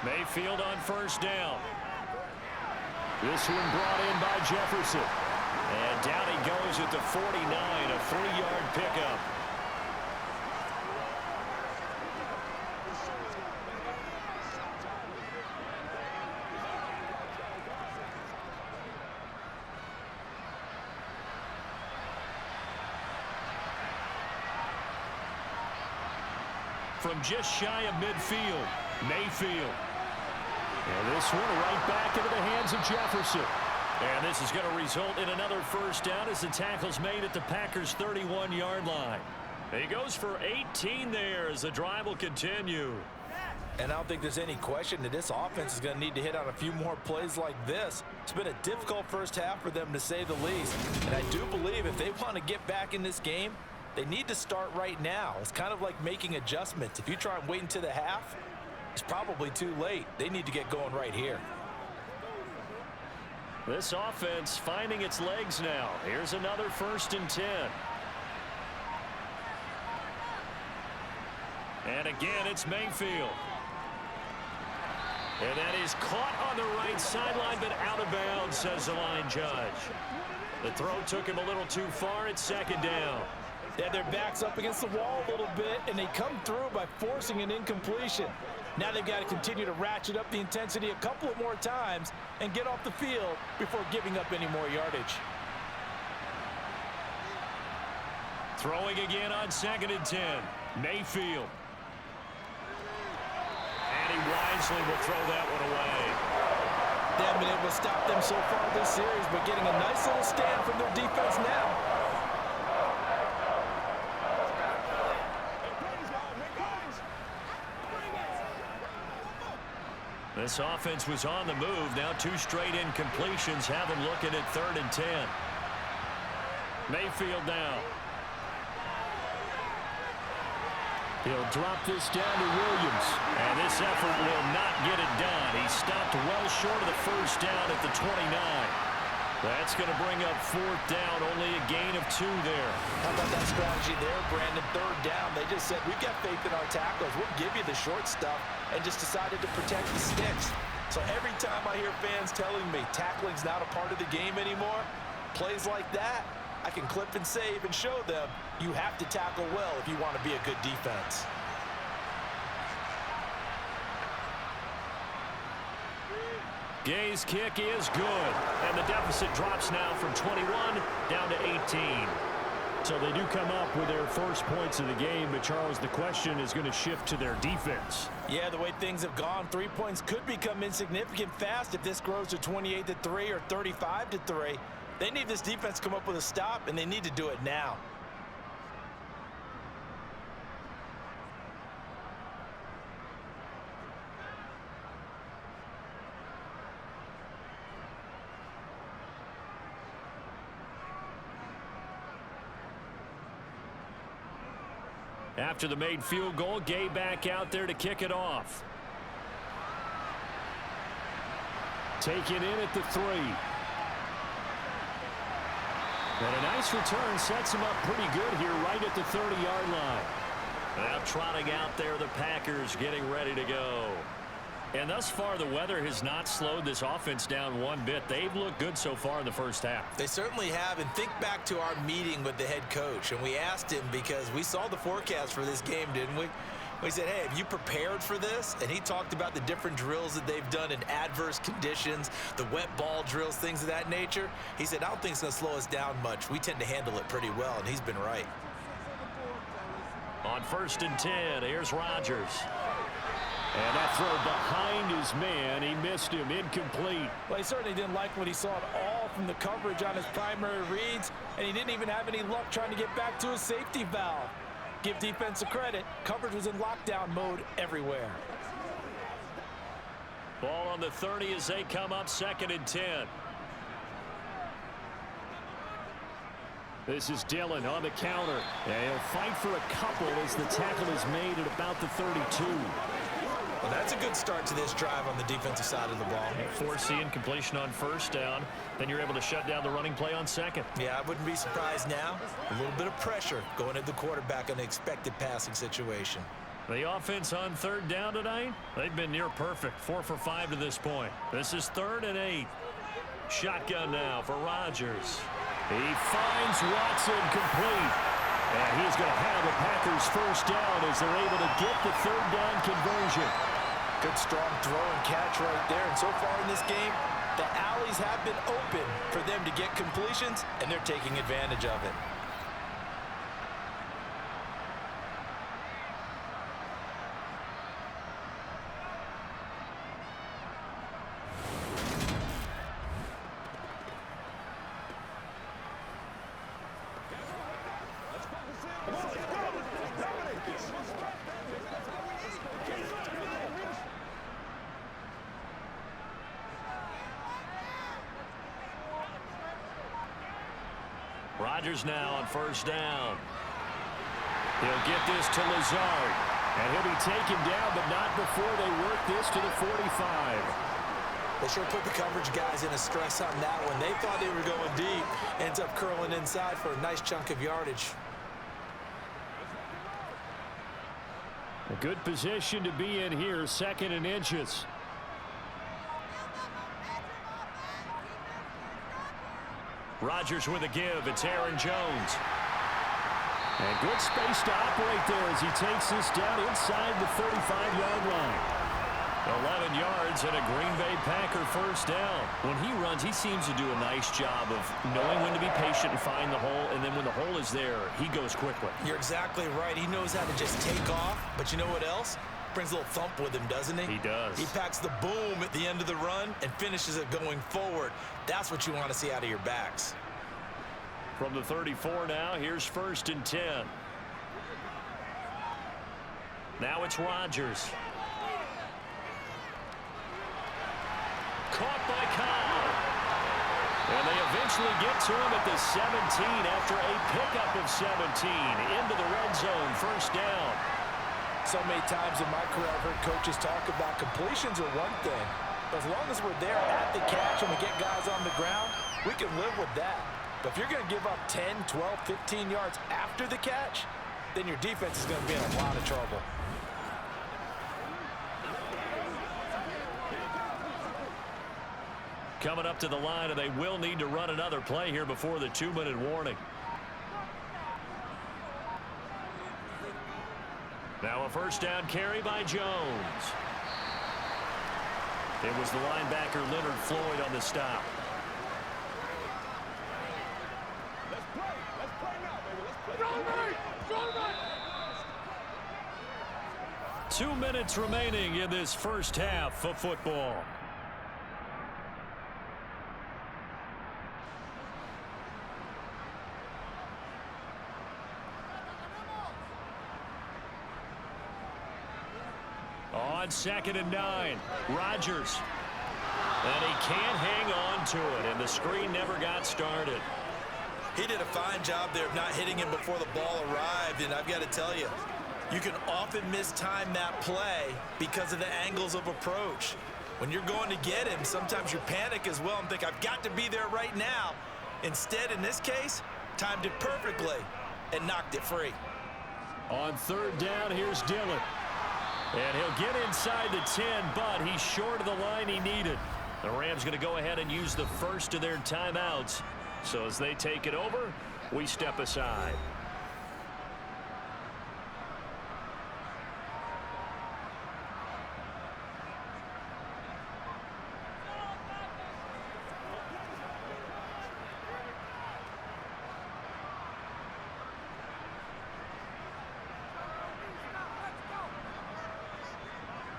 Mayfield on first down. This one brought in by Jefferson. And down he goes at the 49, a 3-yard pickup. from just shy of midfield. Mayfield. And this one right back into the hands of Jefferson. And this is going to result in another first down as the tackle's made at the Packers' 31-yard line. He goes for 18 there as the drive will continue.
And I don't think there's any question that this offense is going to need to hit on a few more plays like this. It's been a difficult first half for them, to say the least. And I do believe if they want to get back in this game, they need to start right now. It's kind of like making adjustments. If you try and wait until the half, it's probably too late. They need to get going right here.
This offense finding its legs now. Here's another 1st and 10. And again, it's Mayfield. And that is caught on the right sideline, but out of bounds, says the line judge. The throw took him a little too far. It's 2nd down.
Yeah, their back's up against the wall a little bit, and they come through by forcing an incompletion. Now they've got to continue to ratchet up the intensity a couple of more times and get off the field before giving up any more yardage.
Throwing again on 2nd and 10. Mayfield. And he wisely will throw that one away.
They haven't been able to stop them so far this series, but getting a nice little stand from their defense now.
This offense was on the move. Now 2 straight incompletions have them looking at 3rd and 10. Mayfield now.
He'll drop this down to Williams.
And this effort will not get it done. He stopped well short of the first down at the 29. That's going to bring up 4th down. Only a gain of 2 there.
How about that strategy there, Brandon? 3rd down. They just said, we've got faith in our tackles. We'll give you the short stuff, and just decided to protect the sticks. So every time I hear fans telling me tackling's not a part of the game anymore, plays like that, I can clip and save and show them you have to tackle well if you want to be a good defense.
Gay's kick is good. And the deficit drops now from 21 down to 18.
So they do come up with their first points of the game, but Charles, the question is going to shift to their defense.
Yeah, the way things have gone, 3 points could become insignificant fast if this grows to 28-3 or 35-3. They need this defense to come up with a stop, and they need to do it now.
After the made field goal, Gay back out there to kick it off.
Taken in at the 3. And a nice return sets him up pretty good here right at the 30-yard line.
Now trotting out there, the Packers getting ready to go. And thus far, the weather has not slowed this offense down one bit. They've looked good so far in the first half.
They certainly have. And think back to our meeting with the head coach. And we asked him, because we saw the forecast for this game, didn't we? We said, hey, have you prepared for this? And he talked about the different drills that they've done in adverse conditions, the wet ball drills, things of that nature. He said, I don't think it's going to slow us down much. We tend to handle it pretty well, and he's been right.
On 1st and 10, here's Rodgers.
And that throw behind his man, he missed him, incomplete.
Well, he certainly didn't like what he saw at all from the coverage on his primary reads, and he didn't even have any luck trying to get back to his safety valve. Give defense a credit. Coverage was in lockdown mode everywhere.
Ball on the 30 as they come up 2nd and 10.
This is Dillon on the counter. And he'll fight for a couple as the tackle is made at about the 32.
Well, that's a good start to this drive on the defensive side of the ball.
Force the incompletion on 1st down. Then you're able to shut down the running play on 2nd.
Yeah, I wouldn't be surprised now. A little bit of pressure going at the quarterback on the expected passing situation.
The offense on 3rd down tonight, they've been near perfect. 4 for 5 to this point. This is 3rd and 8. Shotgun now for Rodgers.
He finds Watson complete. And he's going to have the Packers first down as they're able to get the 3rd down conversion.
Good strong throw and catch right there. And so far in this game, the alleys have been open for them to get completions, and they're taking advantage of it.
Rodgers now on first down. He'll get this to Lazard. And he'll be taken down, but not before they work this to the 45.
They sure put the coverage guys in a stress on that one. They thought they were going deep. Ends up curling inside for a nice chunk of yardage.
A good position to be in here, 2nd and inches. Rodgers with a give. It's Aaron Jones. And good space to operate there as he takes this down inside the 35-yard line. 11 yards and a Green Bay Packer first down. When he runs, he seems to do a nice job of knowing when to be patient and find the hole, and then when the hole is there, he goes quickly.
You're exactly right. He knows how to just take off, but you know what else? Brings a little thump with him, doesn't he?
He does.
He packs the boom at the end of the run and finishes it going forward. That's what you want to see out of your backs.
From the 34 now, here's 1st and 10. Now it's Rodgers. Caught by Cobb. And they eventually get to him at the 17 after a pickup of 17 into the red zone. First down.
So many times in my career I've heard coaches talk about completions are one thing. But as long as we're there at the catch and we get guys on the ground, we can live with that. But if you're going to give up 10, 12, 15 yards after the catch, then your defense is going to be in a lot of trouble.
Coming up to the line, and they will need to run another play here before the 2-minute warning. Now a first down carry by Jones. It was the linebacker Leonard Floyd on the stop.
Let's play now, baby. Let's play.
2 minutes remaining in this first half of football. On 2nd and 9, Rodgers. And he can't hang on to it, and the screen never got started.
He did a fine job there of not hitting him before the ball arrived, and I've got to tell you, you can often mistime that play because of the angles of approach. When you're going to get him, sometimes you panic as well and think, I've got to be there right now. Instead, in this case, timed it perfectly and knocked it free.
On 3rd down, here's Dillon. And he'll get inside the 10, but he's short of the line he needed. The Rams going to go ahead and use the first of their timeouts. So as they take it over, we step aside.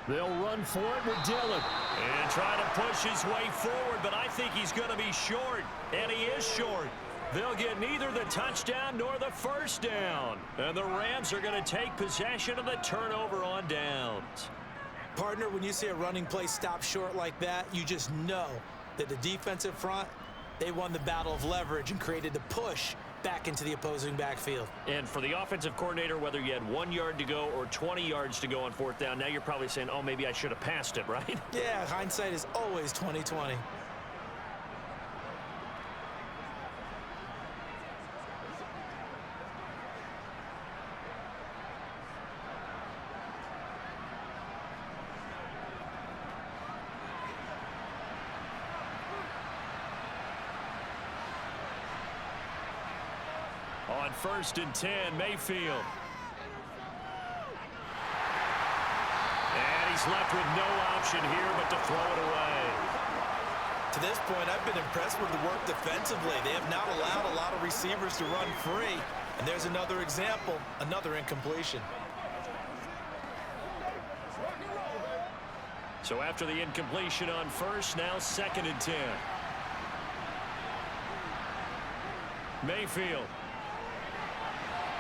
They'll run for it with Dillon. And try to push his way forward, but I think he's going to be short. And he is short. They'll get neither the touchdown nor the first down. And the Rams are going to take possession of the turnover on downs.
Partner, when you see a running play stop short like that, you just know that the defensive front, they won the battle of leverage and created the push back into the opposing backfield.
And for the offensive coordinator, whether you had 1 yard to go or 20 yards to go on 4th down, now you're probably saying, oh, maybe I should have passed it, right?
Yeah, hindsight is always 20/20.
On 1st and 10, Mayfield. And he's left with no option here but to throw it away.
To this point, I've been impressed with the work defensively. They have not allowed a lot of receivers to run free. And there's another example, another incompletion.
So after the incompletion on 1st, now 2nd and 10. Mayfield.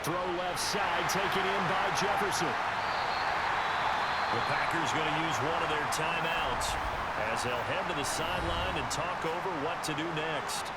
Throw left side, taken in by Jefferson. The Packers going to use one of their timeouts as they'll head to the sideline and talk over what to do next.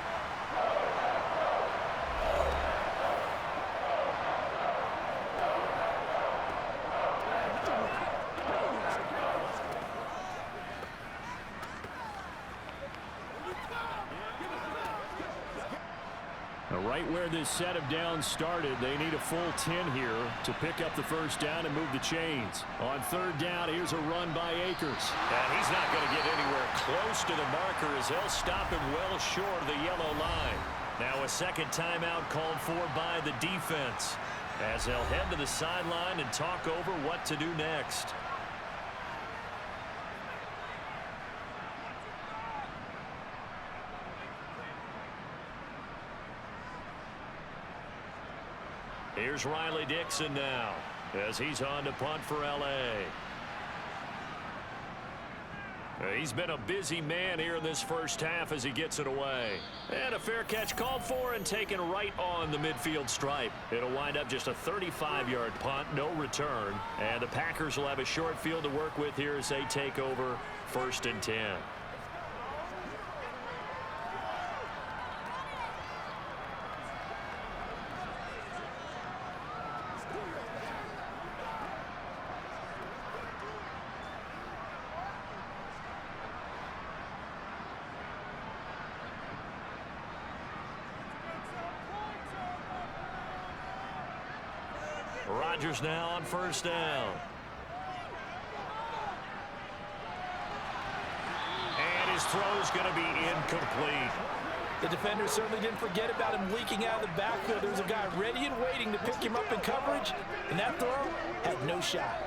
right where this set of downs started, they need a full 10 here to pick up the first down and move the chains. On third down, here's a run by Akers.
And he's not going to get anywhere close to the marker as they'll stop him well short of the yellow line. Now a second timeout called for by the defense as they'll head to the sideline and talk over what to do next. Here's Riley Dixon now as he's on to punt for L.A. He's been a busy man here in this first half as he gets it away. And a fair catch called for and taken right on the midfield stripe. It'll wind up just a 35-yard punt, no return. And the Packers will have a short field to work with here as they take over 1st and 10. Rodgers now on first down. And his throw's going to be incomplete.
The defender certainly didn't forget about him leaking out of the backfield. There was a guy ready and waiting to pick him up in coverage, and that throw had no shot.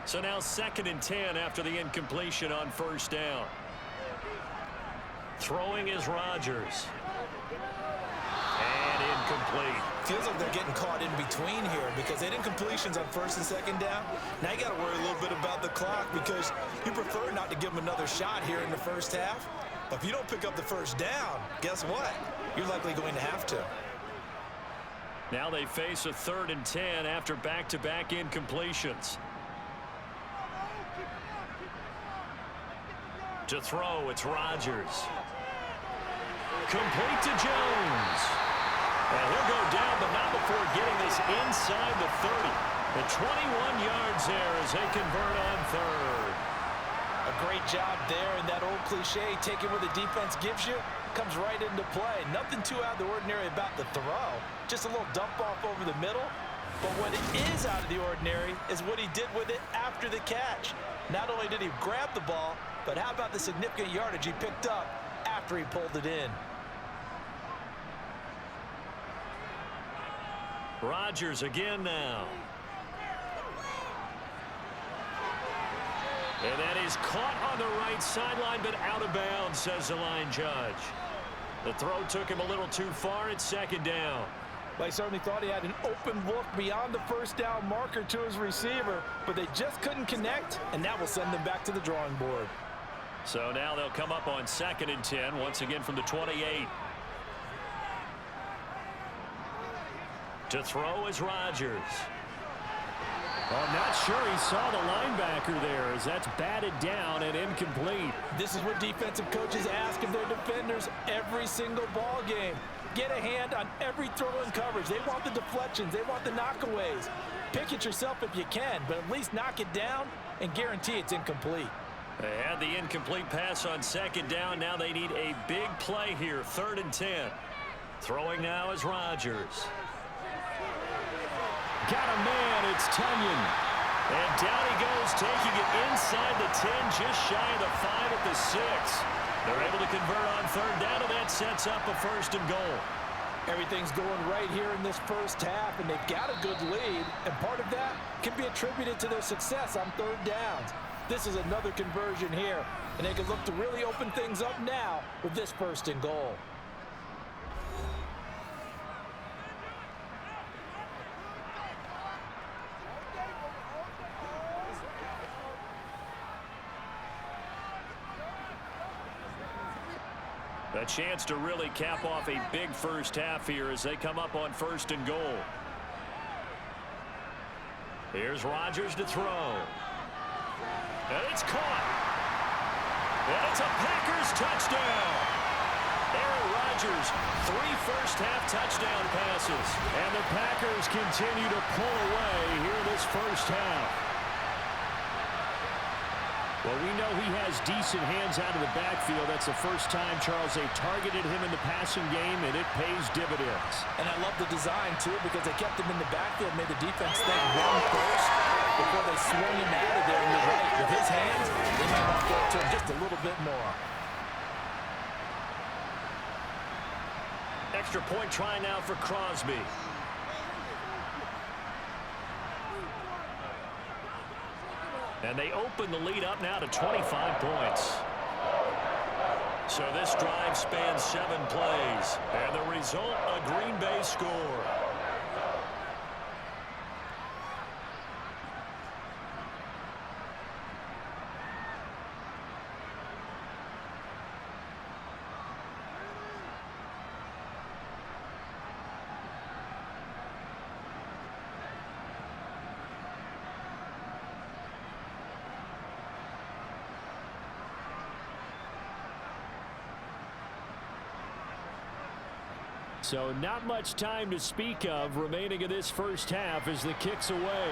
So now 2nd and 10 after the incompletion on first down. Throwing is Rodgers. And incomplete.
Feels like they're getting caught in between here because they did incompletions on 1st and 2nd down. Now you got to worry a little bit about the clock because you prefer not to give them another shot here in the first half. But if you don't pick up the first down, guess what? You're likely going to have to.
Now they face a 3rd and 10 after back-to-back incompletions. To throw, it's Rodgers. Complete to Jones. And he'll go down, but not before getting this inside the 30. The 21 yards there as they convert on 3rd.
A great job there, and that old cliche, taking what the defense gives you, comes right into play. Nothing too out of the ordinary about the throw. Just a little dump off over the middle. But what is out of the ordinary is what he did with it after the catch. Not only did he grab the ball, but how about the significant yardage he picked up after he pulled it in?
Rodgers again now. And that is caught on the right sideline, but out of bounds, says the line judge. The throw took him a little too far. It's 2nd down.
They certainly thought he had an open look beyond the first down marker to his receiver, but they just couldn't connect, and that will send them back to the drawing board.
So now they'll come up on 2nd and 10, once again from the 28. To throw is Rodgers.
I'm not sure he saw the linebacker there as that's batted down and incomplete.
This is what defensive coaches ask of their defenders every single ball game. Get a hand on every throw in coverage. They want the deflections. They want the knockaways. Pick it yourself if you can, but at least knock it down and guarantee it's incomplete.
They had the incomplete pass on 2nd down. Now they need a big play here, 3rd and 10. Throwing now is Rodgers.
Got a man, it's Tunyon.
And down he goes, taking it inside the 10, just shy of the 5 at the 6. They're able to convert on 3rd down, and that sets up a 1st and goal.
Everything's going right here in this first half, and they've got a good lead, and part of that can be attributed to their success on 3rd downs. This is another conversion here, and they can look to really open things up now with this 1st and goal.
A chance to really cap off a big first half here as they come up on 1st and goal. Here's Rodgers to throw. And it's caught. And it's a Packers touchdown. Aaron Rodgers, 3 first-half touchdown passes.
And the Packers continue to pull away here this first half. Well, we know he has decent hands out of the backfield. That's the first time, Charles, they targeted him in the passing game, and it pays dividends.
And I love the design, too, because they kept him in the backfield, made the defense think run first before they swung him out of there. And you're right, with his hands, they might want to throw it to him just a little bit more.
Extra point try now for Crosby. And they open the lead up now to 25 points. So this drive spans 7 plays. And the result, a Green Bay score.
So not much time to speak of remaining in this first half as the kick's away.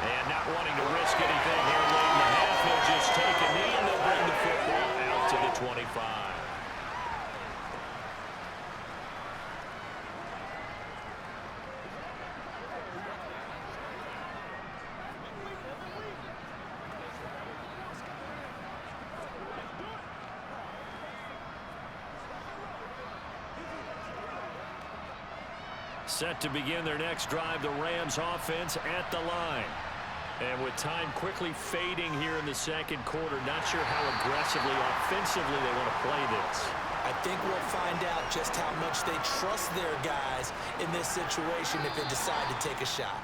And not wanting to risk anything here late in the half, he'll just take a knee and they'll bring the football out to the 25. Set to begin their next drive, the Rams offense at the line. And with time quickly fading here in the second quarter, not sure how aggressively, offensively they want to play this.
I think we'll find out just how much they trust their guys in this situation if they decide to take a shot.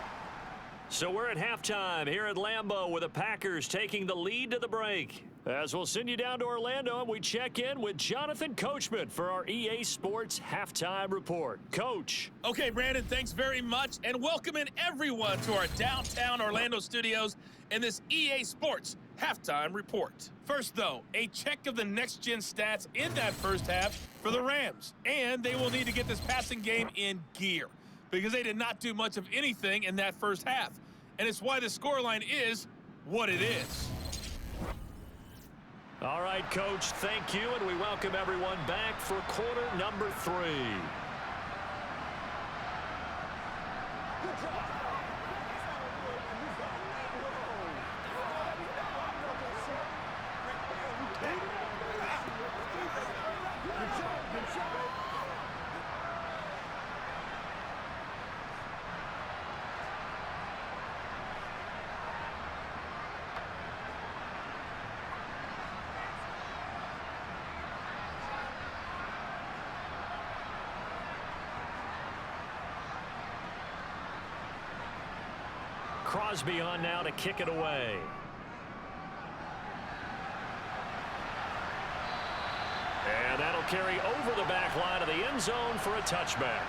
So we're at halftime here at Lambeau with the Packers taking the lead to the break. As we'll send you down to Orlando and we check in with Jonathan Coachman for our EA Sports Halftime Report. Coach.
Okay, Brandon, thanks very much. And welcome in everyone to our downtown Orlando studios in this EA Sports Halftime Report. First, though, a check of the next-gen stats in that first half for the Rams. And they will need to get this passing game in gear because they did not do much of anything in that first half. And it's why the scoreline is what it is.
All right, Coach, thank you, and we welcome everyone back for quarter number 3. Crosby on now to kick it away. And that'll carry over the back line of the end zone for a touchback.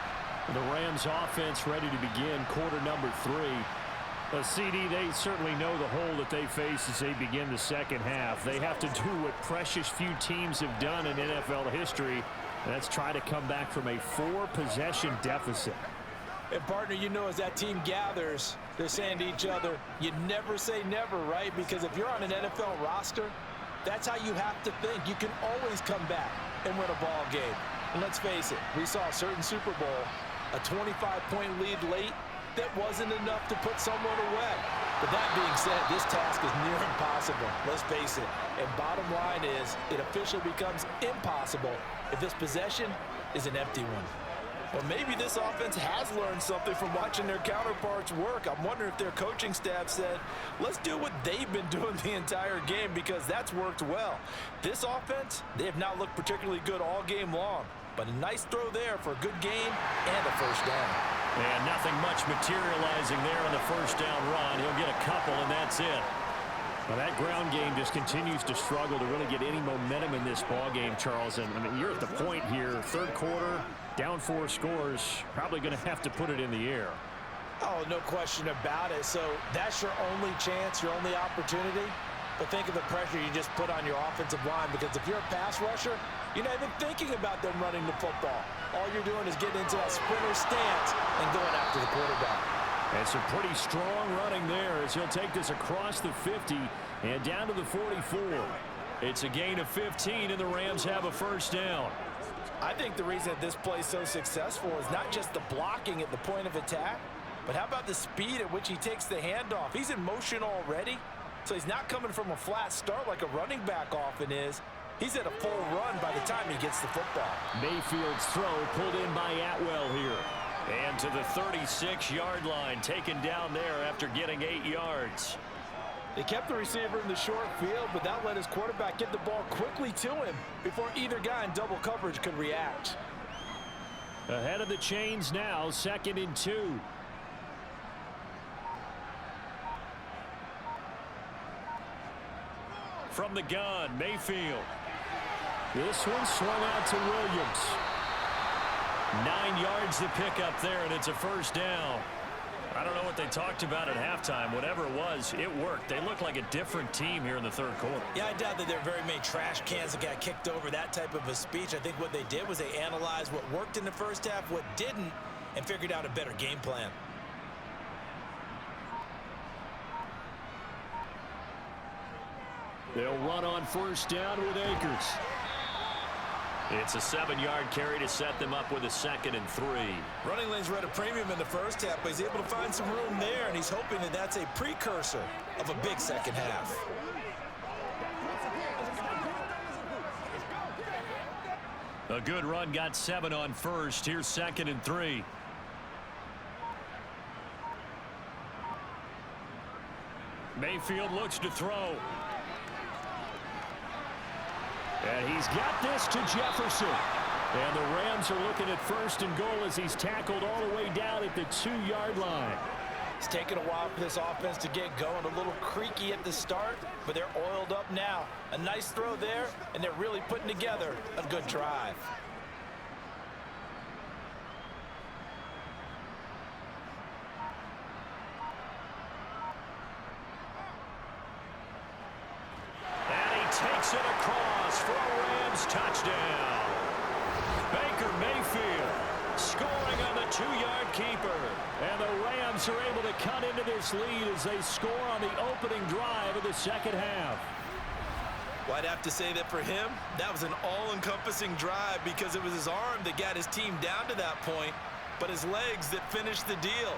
The Rams offense ready to begin quarter number 3. CD, they certainly know the hole that they face as they begin the second half. They have to do what precious few teams have done in NFL history, and that's try to come back from a 4-possession deficit.
And, partner, you know, as that team gathers, they're saying to each other, you never say never, right? Because if you're on an NFL roster, that's how you have to think. You can always come back and win a ball game. And let's face it, we saw a certain Super Bowl, a 25-point lead late that wasn't enough to put someone away. But that being said, this task is near impossible. Let's face it. And bottom line is, it officially becomes impossible if this possession is an empty one. Or maybe this offense has learned something from watching their counterparts work. I'm wondering if their coaching staff said, let's do what they've been doing the entire game because that's worked well. This offense, they have not looked particularly good all game long. But a nice throw there for a good game and a first down.
And nothing much materializing there on the first down run. He'll get a couple, and that's it.
Well, that ground game just continues to struggle to really get any momentum in this ball game, Charles. And I mean, you're at the point here, third quarter, down 4 scores, probably going to have to put it in the air.
Oh, no question about it. So that's your only chance, your only opportunity. But think of the pressure you just put on your offensive line, because if you're a pass rusher, you're not even thinking about them running the football. All you're doing is getting into that sprinter stance and going after the quarterback.
And some pretty strong running there as he'll take this across the 50 and down to the 44. It's a gain of 15, and the Rams have a first down.
I think the reason that this play is so successful is not just the blocking at the point of attack, but how about the speed at which he takes the handoff? He's in motion already, so he's not coming from a flat start like a running back often is. He's at a full run by the time he gets the football.
Mayfield's throw pulled in by Atwell here. And to the 36-yard line, taken down there after getting 8 yards.
They kept the receiver in the short field, but that let his quarterback get the ball quickly to him before either guy in double coverage could react.
Ahead of the chains now, 2nd and 2. From the gun, Mayfield. This one swung out to Williams. 9 yards to pick up there, and it's a first down. I don't know what they talked about at halftime. Whatever it was, it worked. They look like a different team here in the third quarter.
Yeah, I doubt that there are very many trash cans that got kicked over, that type of a speech. I think what they did was they analyzed what worked in the first half, what didn't, and figured out a better game plan.
They'll run on first down with Akers. It's a 7-yard carry to set them up with a 2nd and 3.
Running lanes were at a premium in the first half, but he's able to find some room there, and he's hoping that that's a precursor of a big second half.
A good run, got 7 on first. Here's 2nd and 3. Mayfield looks to throw. And he's got this to Jefferson. And the Rams are looking at 1st and goal as he's tackled all the way down at the 2-yard line.
It's taken a while for this offense to get going. A little creaky at the start, but they're oiled up now. A nice throw there, and they're really putting together a good drive.
Takes it across for a Rams touchdown. Baker Mayfield scoring on the 2-yard keeper. And the Rams are able to cut into this lead as they score on the opening drive of the second half.
Well, I'd have to say that for him, that was an all-encompassing drive because it was his arm that got his team down to that point, but his legs that finished the deal.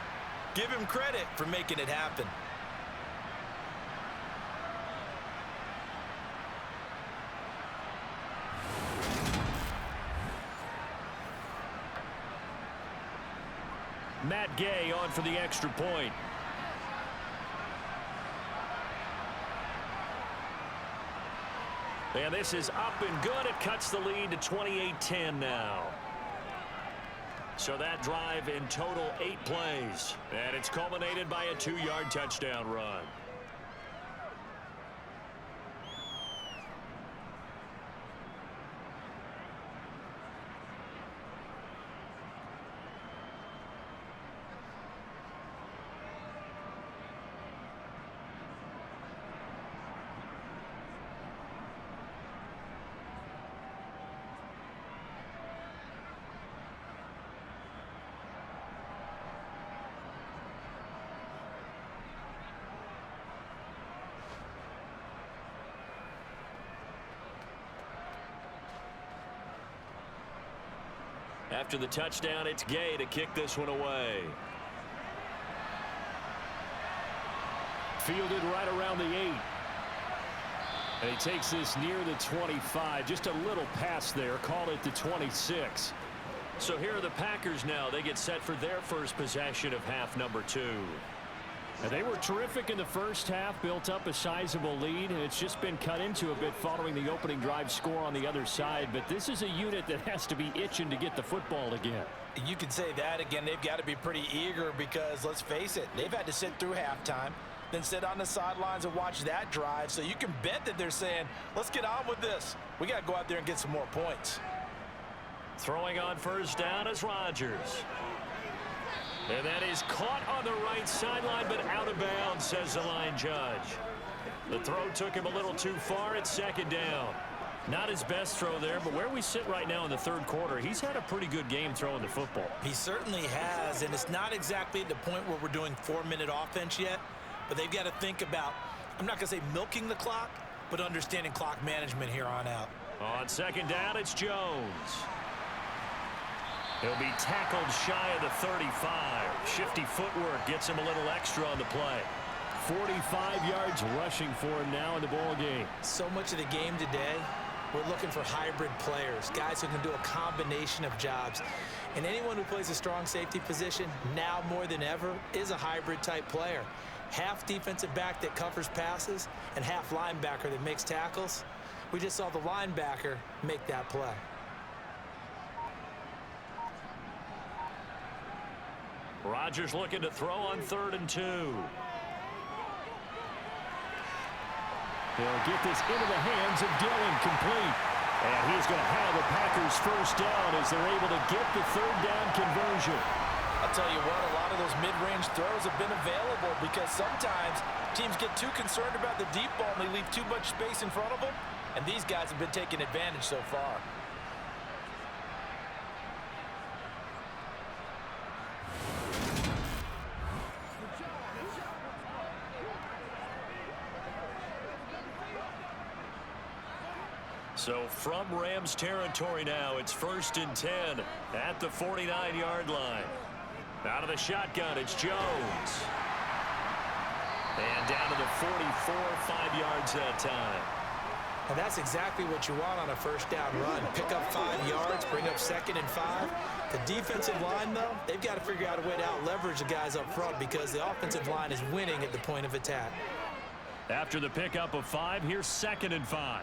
Give him credit for making it happen.
Matt Gay on for the extra point. And this is up and good. It cuts the lead to 28-10 now. So that drive in total 8 plays. And it's culminated by a 2-yard touchdown run. After the touchdown, it's Gay to kick this one away. Fielded right around the 8. And he takes this near the 25. Just a little pass there. Call it the 26. So here are the Packers now. They get set for their first possession of half number 2. And they were terrific in the first half, built up a sizable lead, and it's just been cut into a bit following the opening drive score on the other side. But this is a unit that has to be itching to get the football again.
You can say that again. They've got to be pretty eager because, let's face it, they've had to sit through halftime, then sit on the sidelines and watch that drive. So you can bet that they're saying, let's get on with this. We got to go out there and get some more points.
Throwing on first down is Rodgers. And that is caught on the right sideline, but out of bounds, says the line judge. The throw took him a little too far. It's second down. Not his best throw there, but where we sit right now in the third quarter, he's had a pretty good game throwing the football.
He certainly has, and it's not exactly at the point where we're doing 4-minute offense yet, but they've got to think about, I'm not going to say milking the clock, but understanding clock management here on out.
On second down, it's Jones. He'll be tackled shy of the 35. Shifty footwork gets him a little extra on the play. 45 yards rushing for him now in the ball game.
So much of the game today, we're looking for hybrid players, guys who can do a combination of jobs. And anyone who plays a strong safety position, now more than ever, is a hybrid type player. Half defensive back that covers passes and half linebacker that makes tackles. We just saw the linebacker make that play.
Rodgers looking to throw on 3rd and 2. They'll get this into the hands of Dillon, complete. And he's going to have the Packers first down as they're able to get the 3rd down conversion.
I'll tell you what, a lot of those mid-range throws have been available because sometimes teams get too concerned about the deep ball and they leave too much space in front of them. And these guys have been taking advantage so far.
So from Rams territory now, it's 1st and 10 at the 49-yard line. Out of the shotgun, it's Jones. And down to the 44, 5 yards that time.
And that's exactly what you want on a first down run. Pick up 5 yards, bring up 2nd and 5. The defensive line, though, they've got to figure out a way to out-leverage the guys up front because the offensive line is winning at the point of attack.
After the pickup of 5, here's 2nd and 5.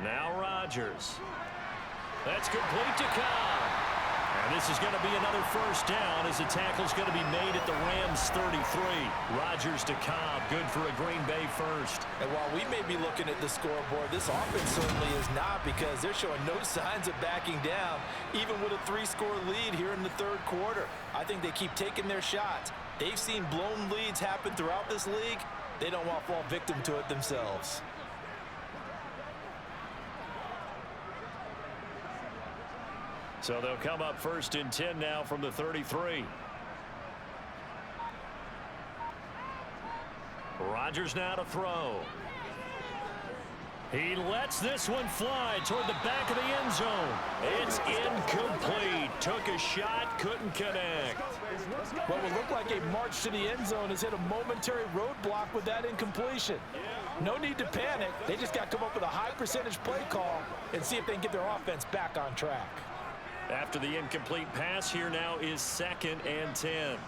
Now Rodgers. That's complete to Cobb. And this is going to be another first down as the tackle's going to be made at the Rams 33. Rodgers to Cobb, good for a Green Bay first.
And while we may be looking at the scoreboard, this offense certainly is not because they're showing no signs of backing down, even with a 3-score lead here in the third quarter. I think they keep taking their shots. They've seen blown leads happen throughout this league. They don't want to fall victim to it themselves.
So they'll come up 1st and 10 now from the 33. Rodgers now to throw. He lets this one fly toward the back of the end zone. It's incomplete. Took a shot, couldn't connect.
What would look like a march to the end zone has hit a momentary roadblock with that incompletion. No need to panic. They just got to come up with a high percentage play call and see if they can get their offense back on track.
After the incomplete pass, here now is 2nd and 10.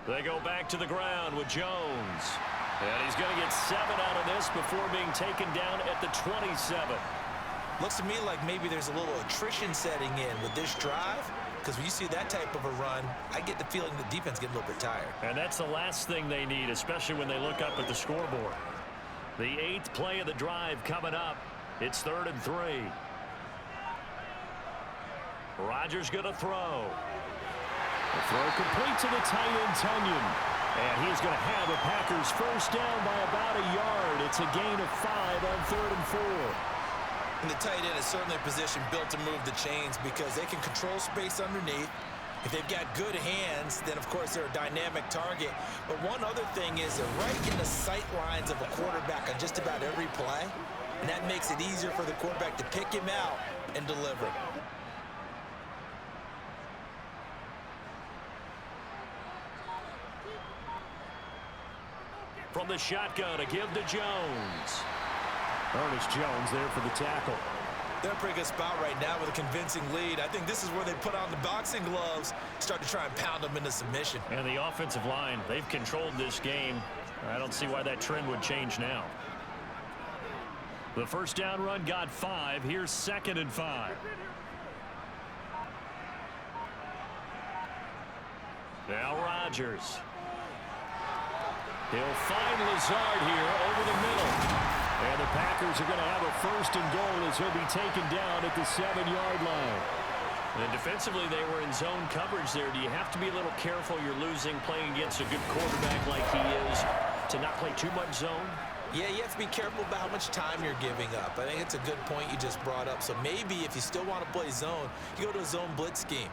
They go back to the ground with Jones. And he's going to get 7 out of this before being taken down at the 27.
Looks to me like maybe there's a little attrition setting in with this drive, because when you see that type of a run, I get the feeling the defense getting a little bit tired.
And that's the last thing they need, especially when they look up at the scoreboard. The 8th play of the drive coming up. It's 3rd and 3. Rodgers going to throw. The throw complete to the tight end, Tunyon. And he's going to have the Packers first down by about a yard. It's a gain of 5 on 3rd and 4.
And the tight end is certainly a position built to move the chains because they can control space underneath. If they've got good hands, then, of course, they're a dynamic target. But one other thing is they're right in the sight lines of a quarterback on just about every play. And that makes it easier for the quarterback to pick him out and deliver.
From the shotgun, a give to Jones. Ernest Jones there for the tackle.
They're in a pretty good spot right now with a convincing lead. I think this is where they put on the boxing gloves, start to try and pound them into submission.
And the offensive line, they've controlled this game. I don't see why that trend would change now. The first down run got 5. Here's 2nd and 5. Now Rodgers. He'll find Lazard here over the middle. And the Packers are going to have a 1st and goal as he'll be taken down at the 7-yard line. And defensively, they were in zone coverage there. Do you have to be a little careful you're losing playing against a good quarterback like he is to not play too much zone?
Yeah, you have to be careful about how much time you're giving up. I think it's a good point you just brought up. So maybe if you still want to play zone, you go to a zone blitz scheme.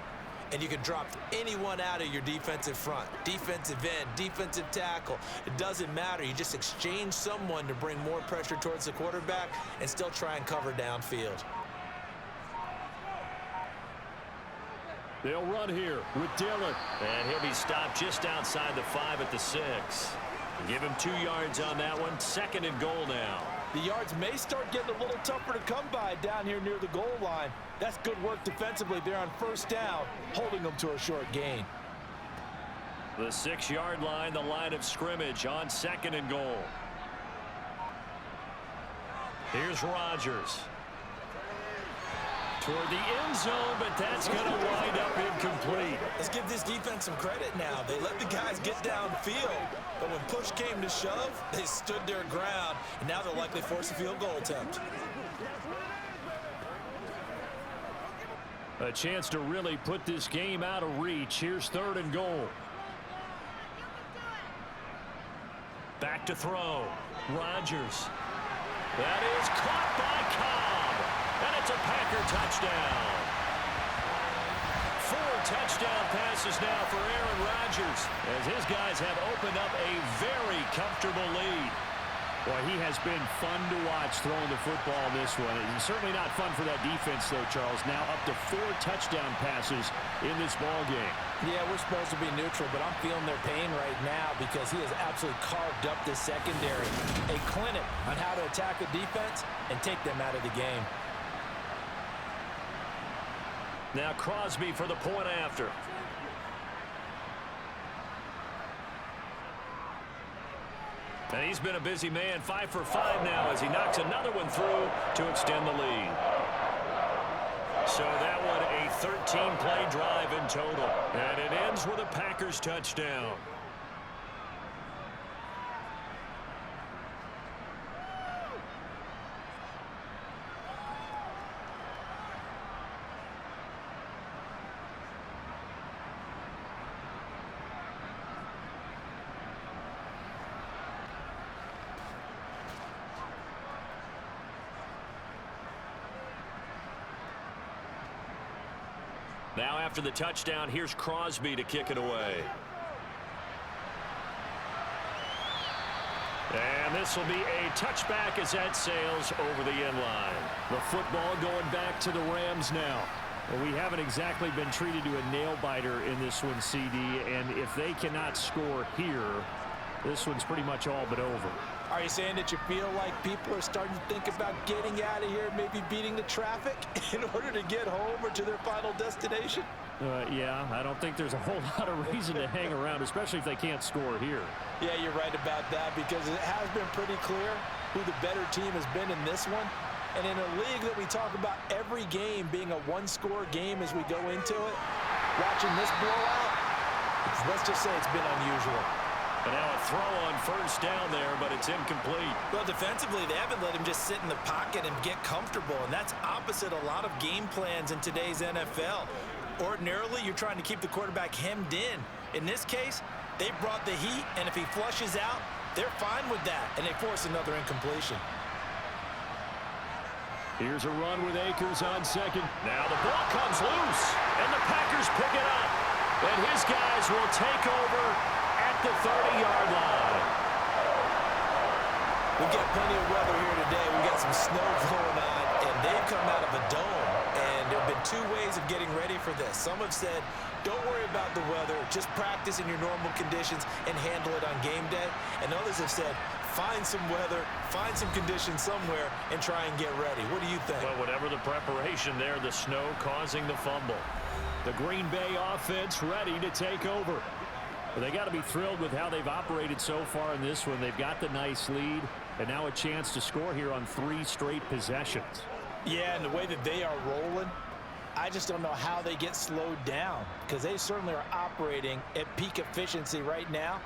And you can drop anyone out of your defensive front. Defensive end, defensive tackle. It doesn't matter. You just exchange someone to bring more pressure towards the quarterback and still try and cover downfield.
They'll run here with Dillon. And he'll be stopped just outside the 5 at the 6. Give him 2 yards on that one. 2nd and goal now.
The yards may start getting a little tougher to come by down here near the goal line. That's good work defensively there on 1st down, holding them to a short gain.
The 6-yard line, the line of scrimmage on 2nd and goal. Here's Rodgers. Toward the end zone, but that's going to wind up incomplete.
Let's give this defense some credit now. They let the guys get downfield, but when push came to shove, they stood their ground, and now they'll likely force a field goal attempt.
A chance to really put this game out of reach. Here's 3rd and goal. Back to throw. Rodgers. That is caught by Cobb. And it's a Packer touchdown. 4 touchdown passes now for Aaron Rodgers as his guys have opened up a very comfortable lead. Boy, he has been fun to watch throwing the football in this one. It's certainly not fun for that defense, though, Charles. Now up to 4 touchdown passes in this ball game.
Yeah, we're supposed to be neutral, but I'm feeling their pain right now because he has absolutely carved up the secondary. A clinic on how to attack a defense and take them out of the game.
Now Crosby for the point after. And he's been a busy man, 5 for 5 now as he knocks another one through to extend the lead. So that one a 13-play drive in total. And it ends with a Packers touchdown. Now after the touchdown, here's Crosby to kick it away. And this will be a touchback as that sails over the end line. The football going back to the Rams now. Well, we haven't exactly been treated to a nail-biter in this one, CD, and if they cannot score here, this one's pretty much all but over.
Are you saying that you feel like people are starting to think about getting out of here, maybe beating the traffic in order to get home or to their final destination?
Yeah, I don't think there's a whole lot of reason to hang around, especially if they can't score here.
Yeah, you're right about that because it has been pretty clear who the better team has been in this one. And in a league that we talk about every game being a one-score game as we go into it, watching this blowout, let's just say it's been unusual.
And now a throw on 1st down there, but it's incomplete.
Well, defensively, they haven't let him just sit in the pocket and get comfortable, and that's opposite a lot of game plans in today's NFL. Ordinarily, you're trying to keep the quarterback hemmed in. In this case, they brought the heat, and if he flushes out, they're fine with that, and they force another incompletion.
Here's a run with Akers on 2nd. Now the ball comes loose, and the Packers pick it up. And his guys will take over at the 30-yard line.
We've got plenty of weather here today. We've got some snow going on, and they've come out of a dome. And there have been 2 ways of getting ready for this. Some have said, don't worry about the weather. Just practice in your normal conditions and handle it on game day. And others have said, find some weather, find some conditions somewhere, and try and get ready. What do you think?
Well, whatever the preparation there, the snow causing the fumble. The Green Bay offense ready to take over. Well, they got to be thrilled with how they've operated so far in this one. They've got the nice lead, and now a chance to score here on 3 straight possessions.
Yeah, and the way that they are rolling, I just don't know how they get slowed down because they certainly are operating at peak efficiency right now.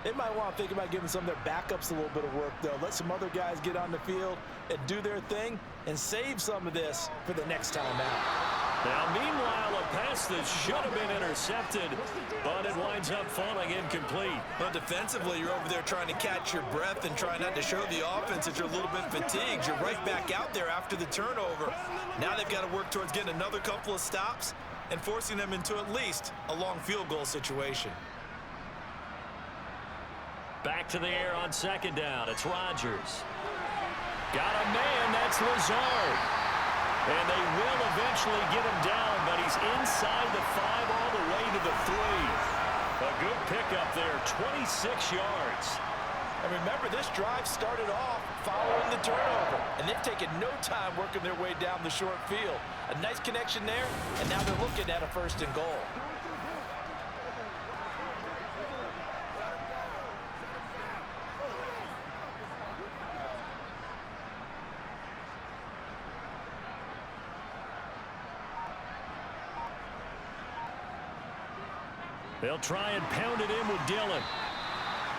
They might want to think about giving some of their backups a little bit of work, though. Let some other guys get on the field and do their thing and save some of this for the next time out.
Now, meanwhile, a pass that should have been intercepted, but it winds up falling incomplete.
Well, defensively, you're over there trying to catch your breath and trying not to show the offense that you're a little bit fatigued. You're right back out there after the turnover. Now they've got to work towards getting another couple of stops and forcing them into at least a long field goal situation.
Back to the air on second down. It's Rodgers. Got a man. That's Lazard. And they will eventually get him down, but he's inside the 5 all the way to the 3. A good pickup there, 26 yards.
And remember, this drive started off following the turnover, and they've taken no time working their way down the short field. A nice connection there, and now they're looking at a 1st and goal.
They'll try and pound it in with Dillon.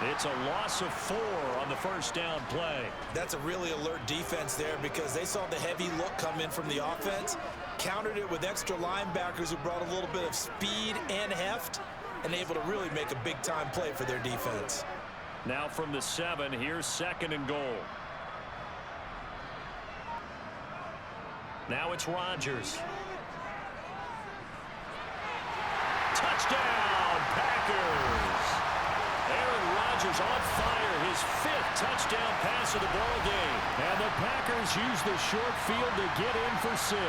It's a loss of 4 on the 1st down play.
That's a really alert defense there because they saw the heavy look come in from the offense, countered it with extra linebackers who brought a little bit of speed and heft, and able to really make a big-time play for their defense.
Now from the 7, here's 2nd and goal. Now it's Rodgers. Touchdown, Packers! Aaron Rodgers on fire, his 5th touchdown pass of the ball game.
And the Packers use the short field to get in for 6.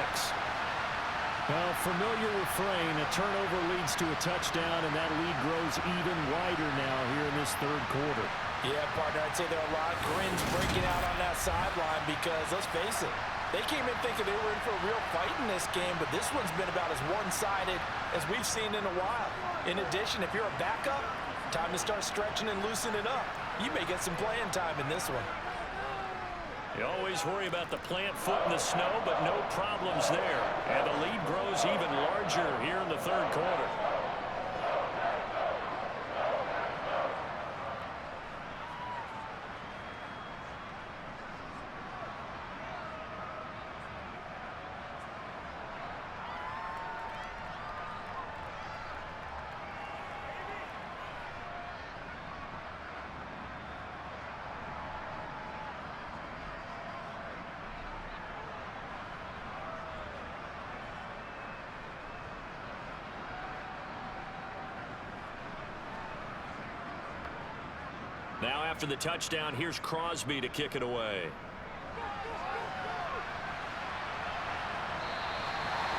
Well, familiar refrain, a turnover leads to a touchdown, and that lead grows even wider now here in this 3rd quarter.
Yeah, partner, I'd say there are a lot of grins breaking out on that sideline because, let's face it, they came in thinking they were in for a real fight in this game, but this one's been about as one-sided as we've seen in a while. In addition, if you're a backup, time to start stretching and loosening up. You may get some playing time in this one.
You always worry about the plant foot in the snow, but no problems there. And the lead grows even larger here in the 3rd quarter. Now after the touchdown, here's Crosby to kick it away.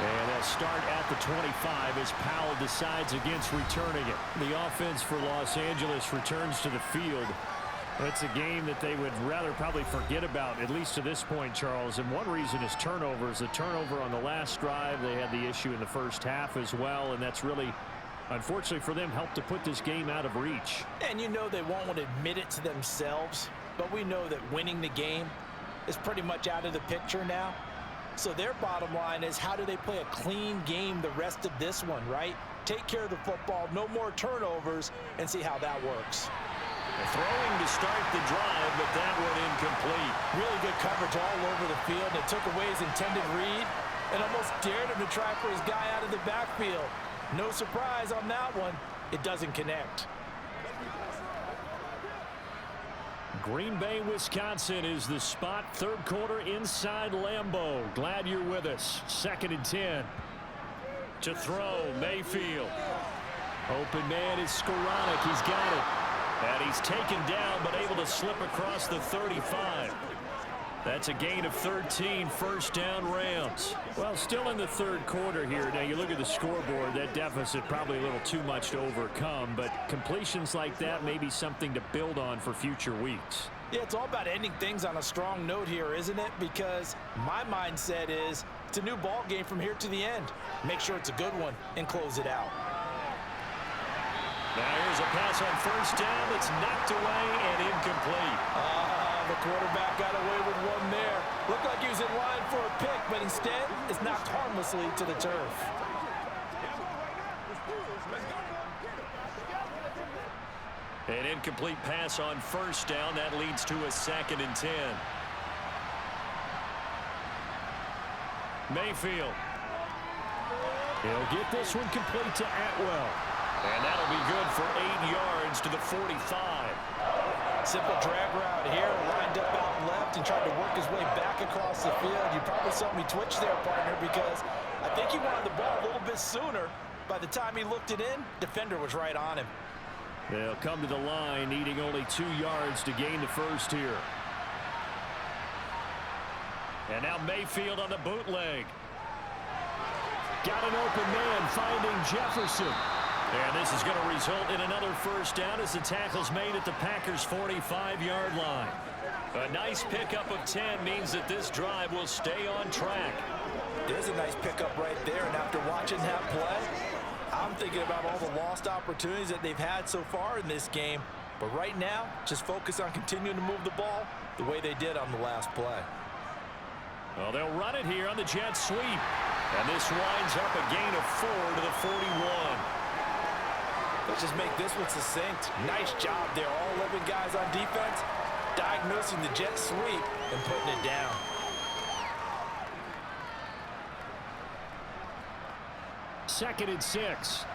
And they'll start at the 25 as Powell decides against returning it. The offense for Los Angeles returns to the field. It's a game that they would rather probably forget about, at least to this point, Charles. And one reason is turnovers. A turnover on the last drive. They had the issue in the 1st half as well, and that's really, unfortunately for them, helped to put this game out of reach.
And you know they won't admit it to themselves, but we know that winning the game is pretty much out of the picture now. So their bottom line is, how do they play a clean game the rest of this one, right? Take care of the football, no more turnovers, and see how that works.
Throwing to start the drive, but that one incomplete.
Really good coverage all over the field. It took away his intended read and almost dared him to try for his guy out of the backfield. No surprise on that one. It doesn't connect.
Green Bay, Wisconsin is the spot. 3rd quarter inside Lambeau. Glad you're with us. 2nd and 10. To throw, Mayfield. Open man is Skoranek. He's got it. And he's taken down, but able to slip across the 35. That's a gain of 13, 1st down Rams. Well, still in the 3rd quarter here. Now, you look at the scoreboard, that deficit probably a little too much to overcome, but completions like that may be something to build on for future weeks.
Yeah, it's all about ending things on a strong note here, isn't it? Because my mindset is it's a new ball game from here to the end. Make sure it's a good one and close it out.
Now here's a pass on 1st down that's knocked away and incomplete.
The quarterback got away with one there. Looked like he was in line for a pick, but instead is knocked harmlessly to the turf.
An incomplete pass on 1st down. That leads to a 2nd and 10. Mayfield. He'll get this one complete to Atwell. And that'll be good for 8 yards to the 45.
Simple drag route here, lined up out left and tried to work his way back across the field. You probably saw me twitch there, partner, because I think he wanted the ball a little bit sooner. By the time he looked it in, defender was right on him.
They'll come to the line, needing only 2 yards to gain the first here. And now Mayfield on the bootleg. Got an open man, finding Jefferson. And this is going to result in another first down as the tackle's made at the Packers' 45-yard line. A nice pickup of 10 means that this drive will stay on track.
There's a nice pickup right there, and after watching that play, I'm thinking about all the lost opportunities that they've had so far in this game. But right now, just focus on continuing to move the ball the way they did on the last play.
Well, they'll run it here on the jet sweep. And this winds up a gain of 4 to the 41.
Let's just make this one succinct. Nice job there. All 11 guys on defense diagnosing the jet sweep and putting it down.
Second and 6.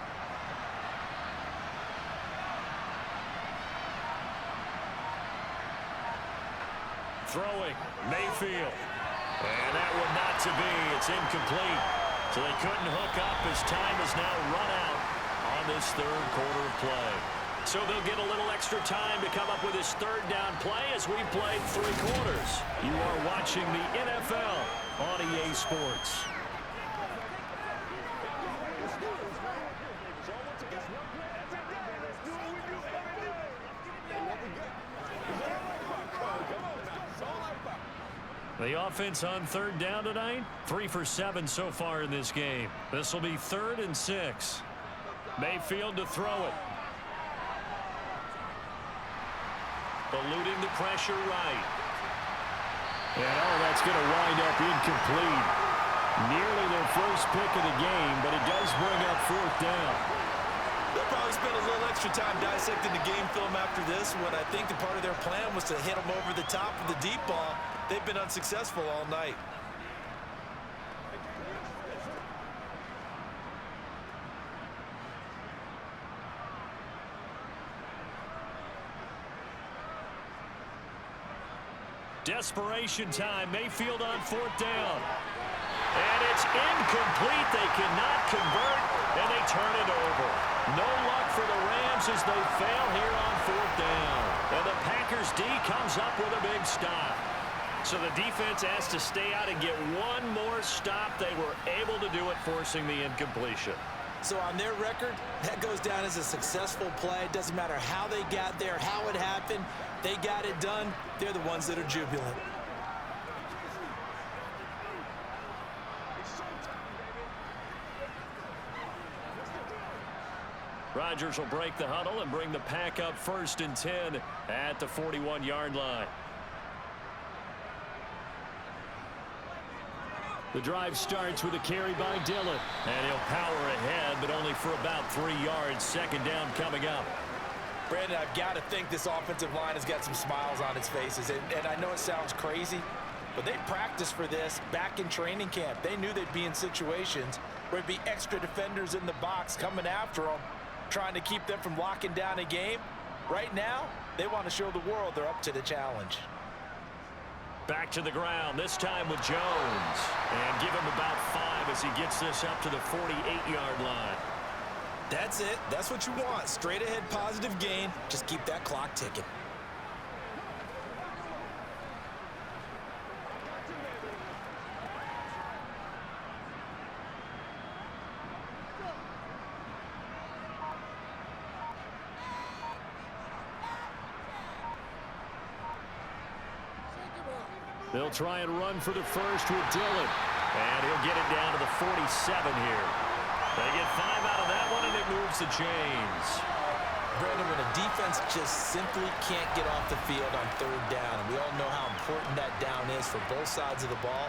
Throwing, Mayfield. And that one not to be. It's incomplete. So they couldn't hook up as time is now run out on this third quarter of play. So they'll get a little extra time to come up with his third down play as we played 3 quarters.
You are watching the NFL on EA Sports.
The offense on third down tonight, 3 for 7 so far in this game. This will be 3rd and 6. Mayfield to throw it. Eluding the pressure right.
And that's going to wind up incomplete. Nearly their first pick of the game, but it does bring up 4th down.
They'll probably spend a little extra time dissecting the game film after this one. I think the part of their plan was to hit them over the top of the deep ball. They've been unsuccessful all night.
Desperation time. Mayfield on 4th down. And it's incomplete. They cannot convert, and they turn it over. No luck for the Rams as they fail here on 4th down. And the Packers D comes up with a big stop. So the defense has to stay out and get one more stop. They were able to do it, forcing the incompletion.
So on their record, that goes down as a successful play. It doesn't matter how they got there, how it happened. They got it done. They're the ones that are jubilant.
Rodgers will break the huddle and bring the pack up 1st and 10 at the 41-yard line.
The drive starts with a carry by Dillon.
And he'll power ahead, but only for about 3 yards. 2nd down coming up.
Brandon, I've got to think this offensive line has got some smiles on its faces. And I know it sounds crazy, but they practiced for this back in training camp. They knew they'd be in situations where there'd be extra defenders in the box coming after them, trying to keep them from locking down a game. Right now, they want to show the world they're up to the challenge.
Back to the ground, this time with Jones. And give him about 5 as he gets this up to the 48-yard line.
That's it. That's what you want. Straight ahead positive gain. Just keep that clock ticking.
They'll try and run for the first with Dillon.
And he'll get it down to the 47 here. They get 5 out of that one, and it moves the chains.
Brandon, when a defense just simply can't get off the field on 3rd down, and we all know how important that down is for both sides of the ball,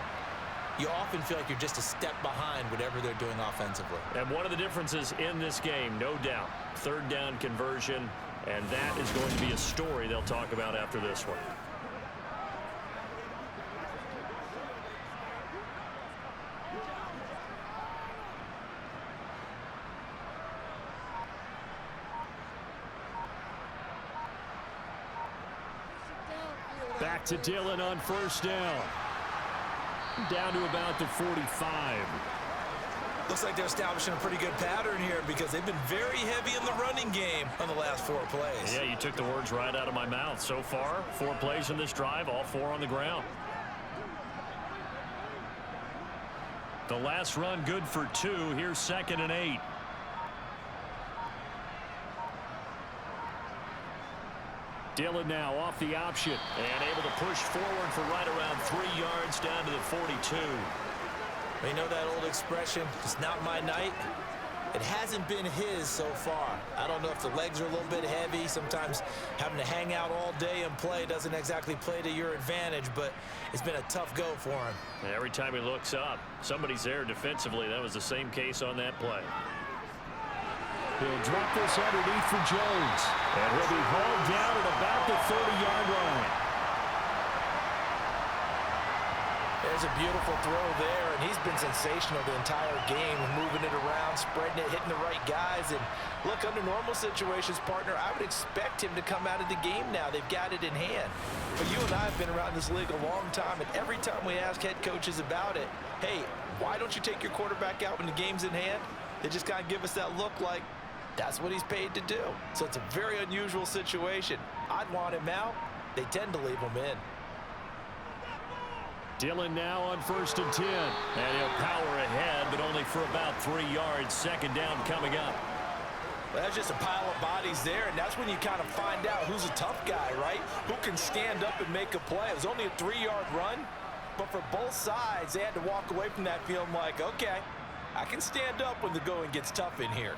you often feel like you're just a step behind whatever they're doing offensively.
And one of the differences in this game, no doubt, 3rd down conversion, and that is going to be a story they'll talk about after this one.
Back to Dillon on first down. Down to about the 45.
Looks like they're establishing a pretty good pattern here because they've been very heavy in the running game on the last 4 plays.
Yeah, you took the words right out of my mouth. So far, 4 plays in this drive, all 4 on the ground. The last run good for 2. Here's 2nd and 8. Dillon now off the option and able to push forward for right around 3 yards down to the 42.
You know that old expression, it's not my night? It hasn't been his so far. I don't know if the legs are a little bit heavy. Sometimes having to hang out all day and play doesn't exactly play to your advantage, but it's been a tough go for him.
Every time he looks up, somebody's there defensively. That was the same case on that play. He'll drop this underneath for Jones. And he'll be hauled down at about the 30-yard line.
There's a beautiful throw there, and he's been sensational the entire game, moving it around, spreading it, hitting the right guys. And look, under normal situations, partner, I would expect him to come out of the game now. They've got it in hand. But you and I have been around this league a long time, and every time we ask head coaches about it, hey, why don't you take your quarterback out when the game's in hand? They just kind of give us that look like that's what he's paid to do. So it's a very unusual situation. I'd want him out. They tend to leave him in.
Dillon now on 1st and 10. And he'll power ahead, but only for about 3 yards. 2nd down coming up.
Well, that's just a pile of bodies there, and that's when you kind of find out who's a tough guy, right? Who can stand up and make a play. It was only a 3-yard run, but for both sides, they had to walk away from that feeling like, okay, I can stand up when the going gets tough in here.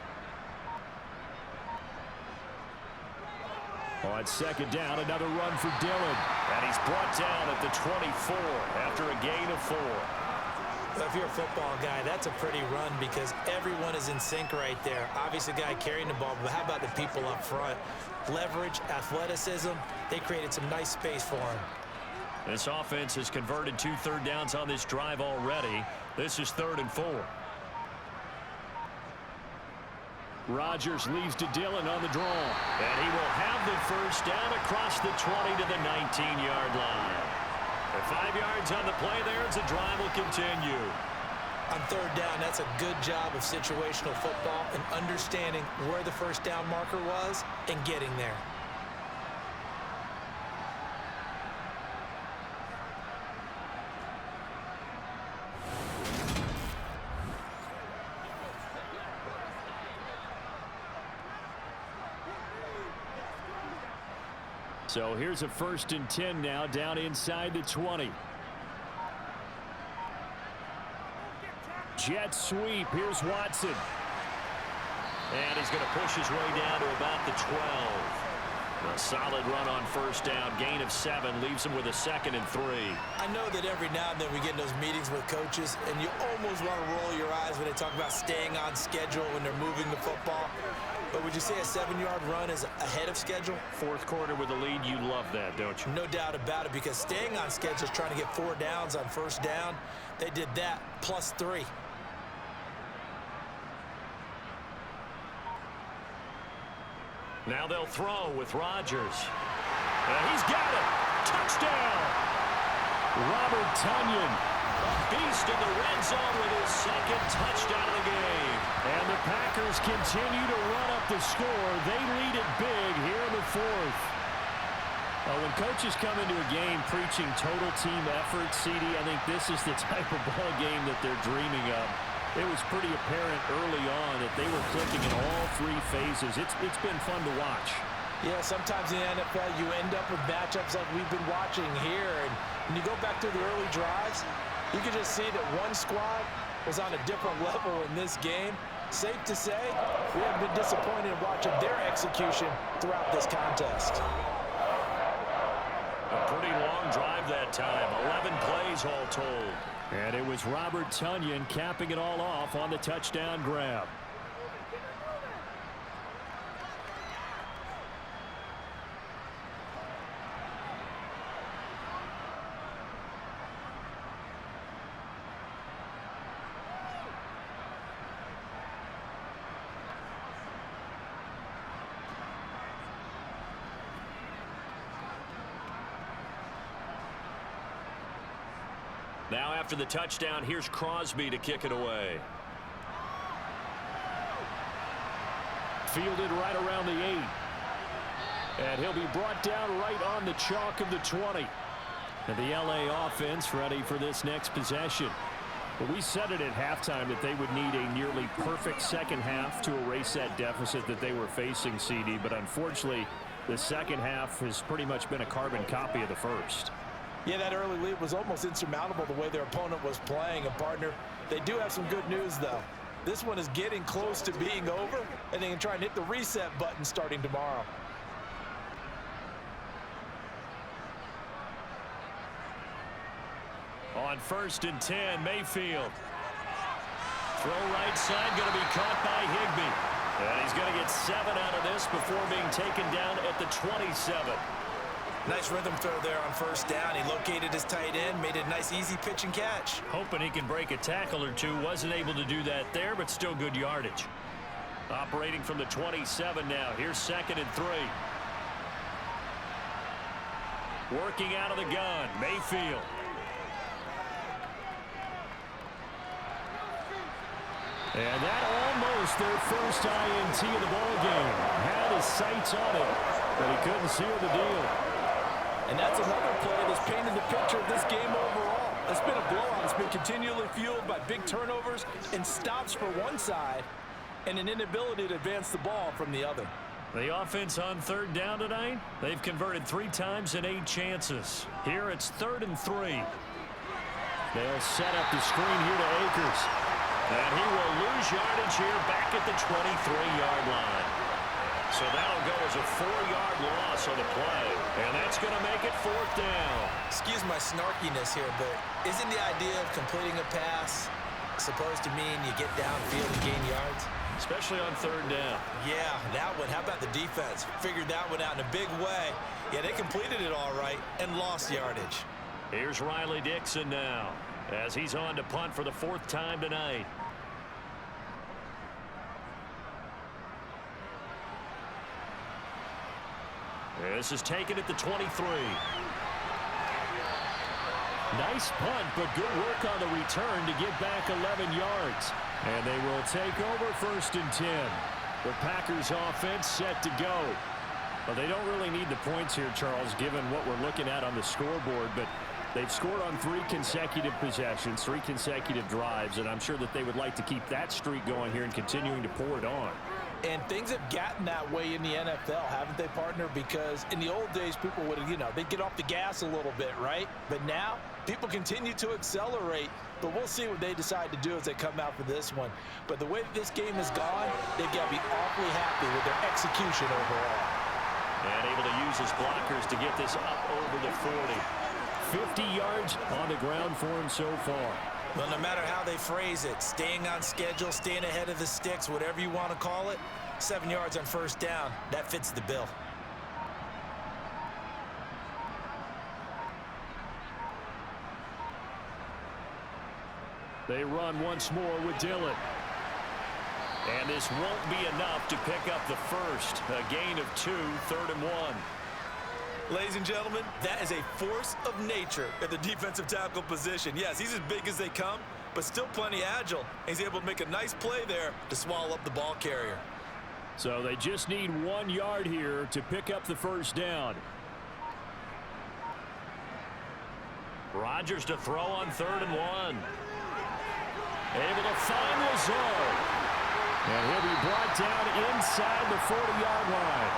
On 2nd down, another run for Dillon. And he's brought down at the 24 after a gain of 4.
Well, if you're a football guy, that's a pretty run because everyone is in sync right there. Obviously, the guy carrying the ball, but how about the people up front? Leverage, athleticism, they created some nice space for him.
This offense has converted 2 third downs on this drive already. This is 3rd and 4. Rodgers leaves to Dillon on the draw. And he will have the first down across the 20 to the 19-yard line. And 5 yards on the play there as the drive will continue.
On 3rd down, that's a good job of situational football and understanding where the first down marker was and getting there.
So here's a 1st and 10 now down inside the 20. Jet sweep. Here's Watson. And he's going to push his way down to about the 12. A solid run on 1st down. Gain of 7 leaves him with a 2nd and 3.
I know that every now and then we get in those meetings with coaches, and you almost want to roll your eyes when they talk about staying on schedule when they're moving the football. But would you say a 7-yard run is ahead of schedule?
4th quarter with a lead, you love that, don't you?
No doubt about it, because staying on schedule is trying to get 4 downs on 1st down. They did that plus 3.
Now they'll throw with Rodgers. And he's got it. Touchdown. Robert Tonyan. A beast in the red zone with his 2nd touchdown of the game. And the Packers continue to run up the score. They lead it big here in the 4th. When coaches come into a game preaching total team effort, CD, I think this is the type of ball game that they're dreaming of. It was pretty apparent early on that they were clicking in all 3 phases. It's been fun to watch.
Yeah, sometimes in the NFL you end up with matchups like we've been watching here. And when you go back to the early drives, you can just see that one squad was on a different level in this game. Safe to say, we haven't been disappointed in watching their execution throughout this contest.
A pretty long drive that time. 11 plays all told. And it was Robert Tonyan capping it all off on the touchdown grab.
Now after the touchdown, here's Crosby to kick it away.
Fielded right around the 8. And he'll be brought down right on the chalk of the 20. And the LA offense ready for this next possession. But we said it at halftime that they would need a nearly perfect second half to erase that deficit that they were facing, CD. But unfortunately, the second half has pretty much been a carbon copy of the first.
Yeah, that early lead was almost insurmountable the way their opponent was playing. And, partner, they do have some good news, though. This one is getting close to being over, and they can try and hit the reset button starting tomorrow.
On 1st and 10, Mayfield. Throw right side, going to be caught by Higbee. And he's going to get 7 out of this before being taken down at the 27.
Nice rhythm throw there on 1st down. He located his tight end, made it a nice easy pitch and catch.
Hoping he can break a tackle or two. Wasn't able to do that there, but still good yardage. Operating from the 27 now. Here's 2nd and 3. Working out of the gun, Mayfield.
And that almost their first INT of the ball game. Had his sights on it, but he couldn't seal the deal.
And that's another play that's painted the picture of this game overall. It's been a blowout. It's been continually fueled by big turnovers and stops for one side and an inability to advance the ball from the other.
The offense on 3rd down tonight, they've converted 3 times in 8 chances. Here it's 3rd and 3.
They'll set up the screen here to Akers.
And he will lose yardage here back at the 23-yard line. So that'll go as a 4-yard loss on the play. And that's going to make it 4th down.
Excuse my snarkiness here, but isn't the idea of completing a pass supposed to mean you get downfield and gain yards?
Especially on 3rd down.
Yeah, that one. How about the defense? Figured that one out in a big way. Yeah, they completed it all right and lost yardage.
Here's Riley Dixon now as he's on to punt for the 4th time tonight. This is taken at the 23.
Nice punt, but good work on the return to get back 11 yards. And they will take over 1st and 10. The Packers offense set to go. Well, they don't really need the points here, Charles, given what we're looking at on the scoreboard, but they've scored on 3 consecutive possessions, 3 consecutive drives, and I'm sure that they would like to keep that streak going here and continuing to pour it on.
And things have gotten that way in the NFL, haven't they, partner? Because in the old days, people would, they'd get off the gas a little bit, right? But now, people continue to accelerate. But we'll see what they decide to do as they come out for this one. But the way that this game has gone, they've got to be awfully happy with their execution overall.
And able to use his blockers to get this up over the 40.
50 yards on the ground for him so far.
Well, no matter how they phrase it, staying on schedule, staying ahead of the sticks, whatever you want to call it, 7 yards on 1st down, that fits the bill.
They run once more with Dillon.
And this won't be enough to pick up the first. A gain of 2, 3rd and 1.
Ladies and gentlemen, that is a force of nature at the defensive tackle position. Yes, he's as big as they come, but still plenty agile. He's able to make a nice play there to swallow up the ball carrier.
So they just need 1 yard here to pick up the 1st down.
Rodgers to throw on 3rd and 1. Able to find Lazard.
And he'll be brought down inside the 40-yard line.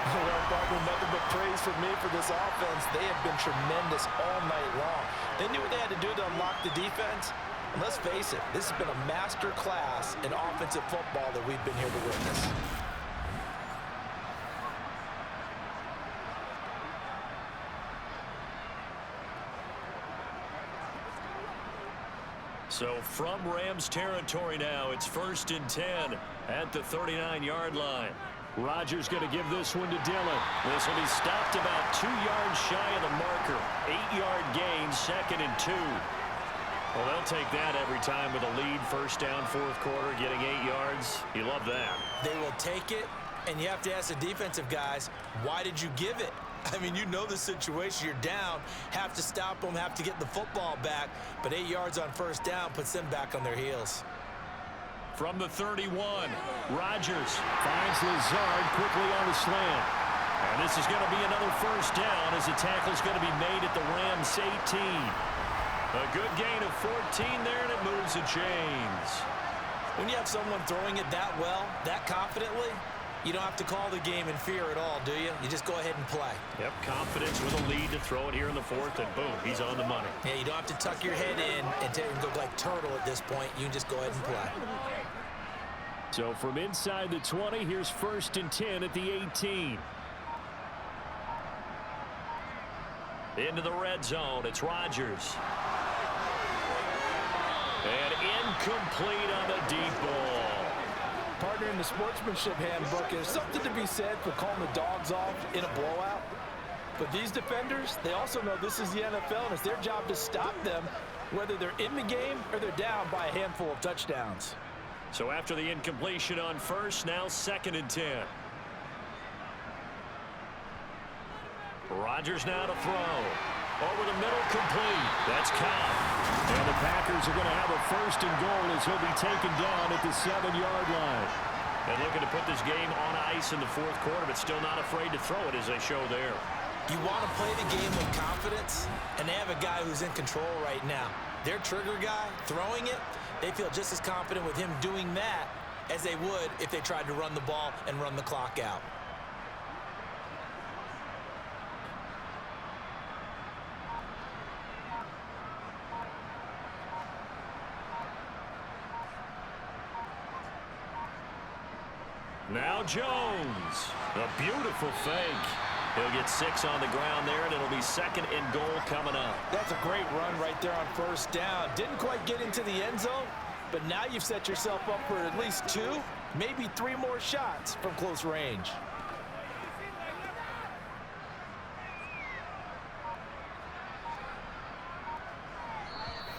Well, partner, nothing but praise from me for this offense. They have been tremendous all night long. They knew what they had to do to unlock the defense. And let's face it, this has been a master class in offensive football that we've been here to witness.
So from Rams territory now, it's 1st and 10 at the 39-yard line.
Rodgers going to give this one to Dillon.
This will be stopped about 2 yards shy of the marker. 8-yard gain, 2nd and 2. Well, they'll take that every time with a lead. 1st down, 4th quarter, getting 8 yards. You love that.
They will take it, and you have to ask the defensive guys, why did you give it? I mean, you know the situation. You're down, have to stop them, have to get the football back, but 8 yards on first down puts them back on their heels.
From the 31, Rodgers finds Lazard quickly on the slant. And this is going to be another first down as the tackle's going to be made at the Rams 18. A good gain of 14 there, and it moves the chains.
When you have someone throwing it that well, that confidently, you don't have to call the game in fear at all, do you? You just go ahead and play.
Yep, confidence with a lead to throw it here in the fourth, and boom, he's on the money.
Yeah, you don't have to tuck your head in and go like turtle at this point. You can just go ahead and play.
So from inside the 20, here's 1st and 10 at the 18.
Into the red zone, it's Rodgers. And incomplete on the deep ball.
Partner, in the sportsmanship handbook, there's something to be said for calling the dogs off in a blowout. But these defenders, they also know this is the NFL, and it's their job to stop them, whether they're in the game or they're down by a handful of touchdowns.
So after the incompletion on first, now 2nd and 10. Rodgers now to throw. Over the middle, complete. That's Cobb.
And the Packers are going to have a 1st and goal as he'll be taken down at the 7-yard line.
And looking to put this game on ice in the fourth quarter, but still not afraid to throw it as they show there.
You want to play the game with confidence, and they have a guy who's in control right now. Their trigger guy throwing it, they feel just as confident with him doing that as they would if they tried to run the ball and run the clock out.
Now Jones. A beautiful fake. He'll get 6 on the ground there, and it'll be 2nd and goal coming up.
That's a great run right there on first down. Didn't quite get into the end zone, but now you've set yourself up for at least 2, maybe 3 more shots from close range.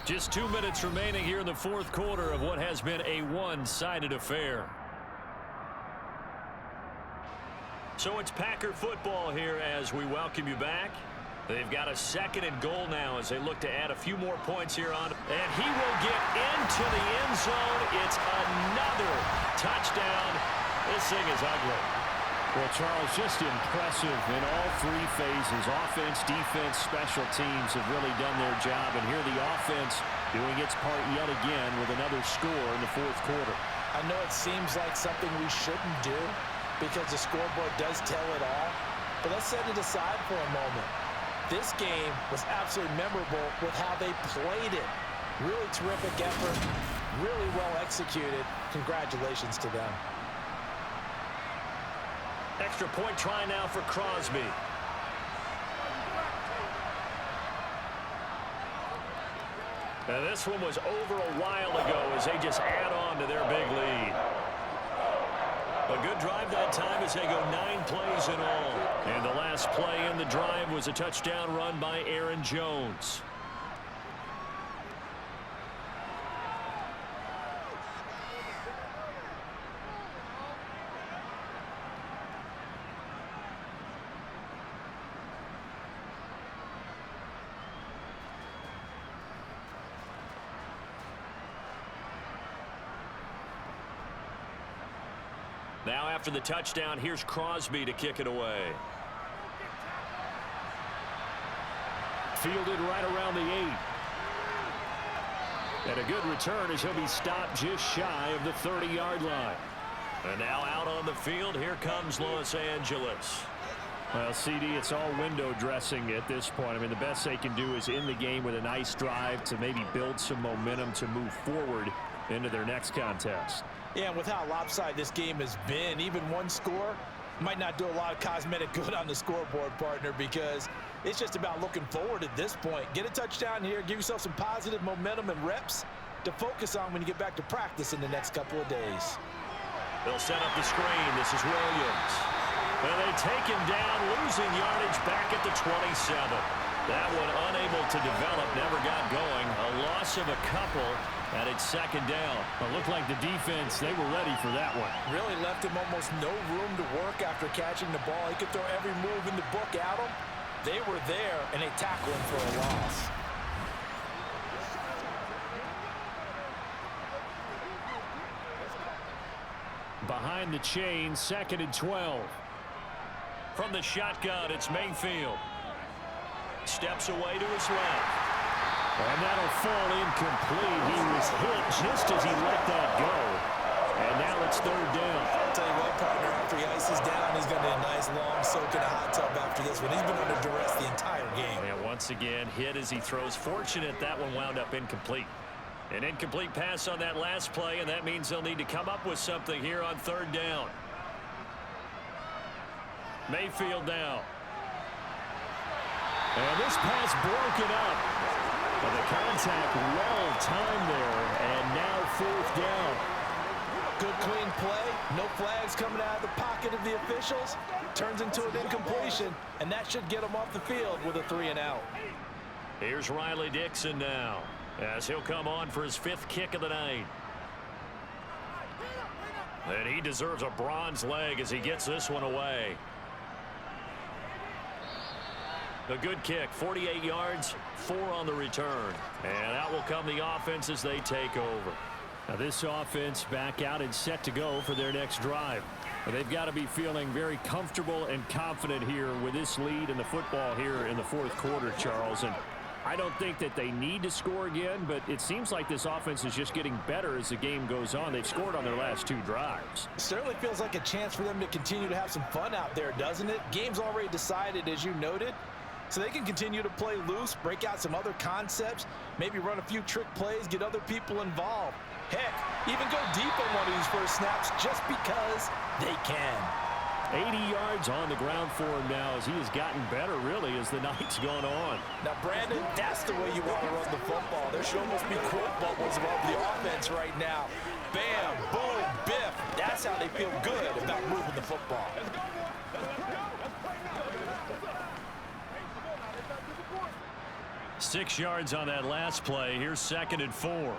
Just 2 minutes remaining here in the fourth quarter of what has been a one-sided affair. So it's Packer football here as we welcome you back. They've got a 2nd and goal now as they look to add a few more points here on. And he will get into the end zone. It's another touchdown. This thing is ugly.
Well, Charles, just impressive in all 3 phases. Offense, defense, special teams have really done their job. And here the offense doing its part yet again with another score in the fourth quarter.
I know it seems like something we shouldn't do, because the scoreboard does tell it all. But let's set it aside for a moment. This game was absolutely memorable with how they played it. Really terrific effort, really well executed. Congratulations to them.
Extra point try now for Crosby. Now this one was over a while ago as they just add on to their big lead. A good drive that time as they go 9 plays in all. And the last play in the drive was a touchdown run by Aaron Jones. Now after the touchdown, here's Crosby to kick it away.
Fielded right around the 8. And a good return as he'll be stopped just shy of the 30-yard line.
And now out on the field, here comes Los Angeles.
Well, CD, it's all window dressing at this point. I mean, the best they can do is in the game with a nice drive to maybe build some momentum to move forward into their next contest.
Yeah, and with how lopsided this game has been, even one score might not do a lot of cosmetic good on the scoreboard, partner, because it's just about looking forward at this point. Get a touchdown here, give yourself some positive momentum and reps to focus on when you get back to practice in the next couple of days.
They'll set up the screen. This is Williams. And they take him down, losing yardage back at the 27. That one unable to develop, never got going. A loss loss of a couple, and it's second down.
It looked like the defense, they were ready for that one.
Really left him almost no room to work after catching the ball. He could throw every move in the book at him. They were there, and they tackled him for a loss.
Behind the chain, 2nd and 12.
From the shotgun, it's Mayfield. Steps away to his left.
And that'll fall incomplete. He was hit just as he let that go. And now it's 3rd down.
I'll tell you what, partner, after he ices down, he's going to be a nice long soak in a hot tub after this one. He's been under duress the entire game.
And once again, hit as he throws. Fortunate that one wound up incomplete. An incomplete pass on that last play, and that means they'll need to come up with something here on 3rd down. Mayfield now.
And this pass broken up. But the contact well timed there, and now 4th down.
Good clean play. No flags coming out of the pocket of the officials. Turns into an incompletion, and that should get him off the field with a 3-and-out.
Here's Riley Dixon now, as he'll come on for his 5th kick of the night. And he deserves a bronze leg as he gets this one away. A good kick, 48 yards, 4 on the return. And out will come the offense as they take over.
Now this offense back out and set to go for their next drive. They've got to be feeling very comfortable and confident here with this lead in the football here in the 4th quarter, Charles. And I don't think that they need to score again, but it seems like this offense is just getting better as the game goes on. They've scored on their last 2 drives.
It certainly feels like a chance for them to continue to have some fun out there, doesn't it? Game's already decided, as you noted. So they can continue to play loose, break out some other concepts, maybe run a few trick plays, get other people involved. Heck, even go deep on one of these first snaps just because they can.
80 yards on the ground for him now as he has gotten better, really, as the night's gone on.
Now, Brandon, that's the way you want to run the football. There should almost be quote bubbles above the offense right now. Bam, boom, biff. That's how they feel good about moving the football.
6 yards on that last play. Here's 2nd and 4.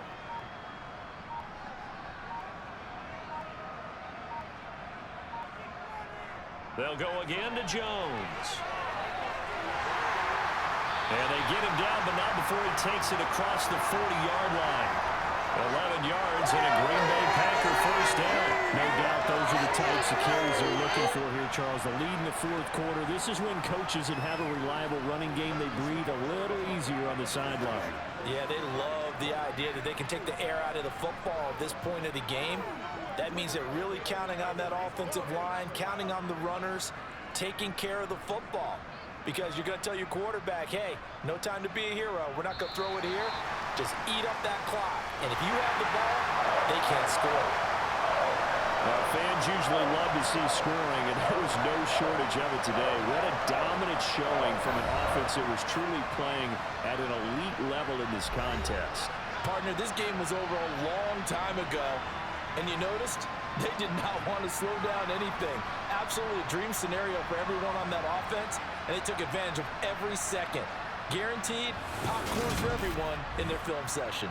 They'll go again to Jones. And they get him down, but not before he takes it across the 40-yard line. 11 yards and a Green Bay Packer first down.
No doubt those are the types of carries they're looking for here, Charles. The lead in the 4th quarter. This is when coaches that have a reliable running game, they breathe a little easier on the sideline.
Yeah, they love the idea that they can take the air out of the football at this point of the game. That means they're really counting on that offensive line, counting on the runners, taking care of the football. Because you're going to tell your quarterback, hey, no time to be a hero. We're not going to throw it here. Just eat up that clock. And if you have the ball, they can't score.
Fans usually love to see scoring, and there was no shortage of it today. What a dominant showing from an offense that was truly playing at an elite level in this contest.
Partner, this game was over a long time ago. And you noticed they did not want to slow down anything. Absolutely a dream scenario for everyone on that offense, and they took advantage of every second. Guaranteed popcorn for everyone in their film session.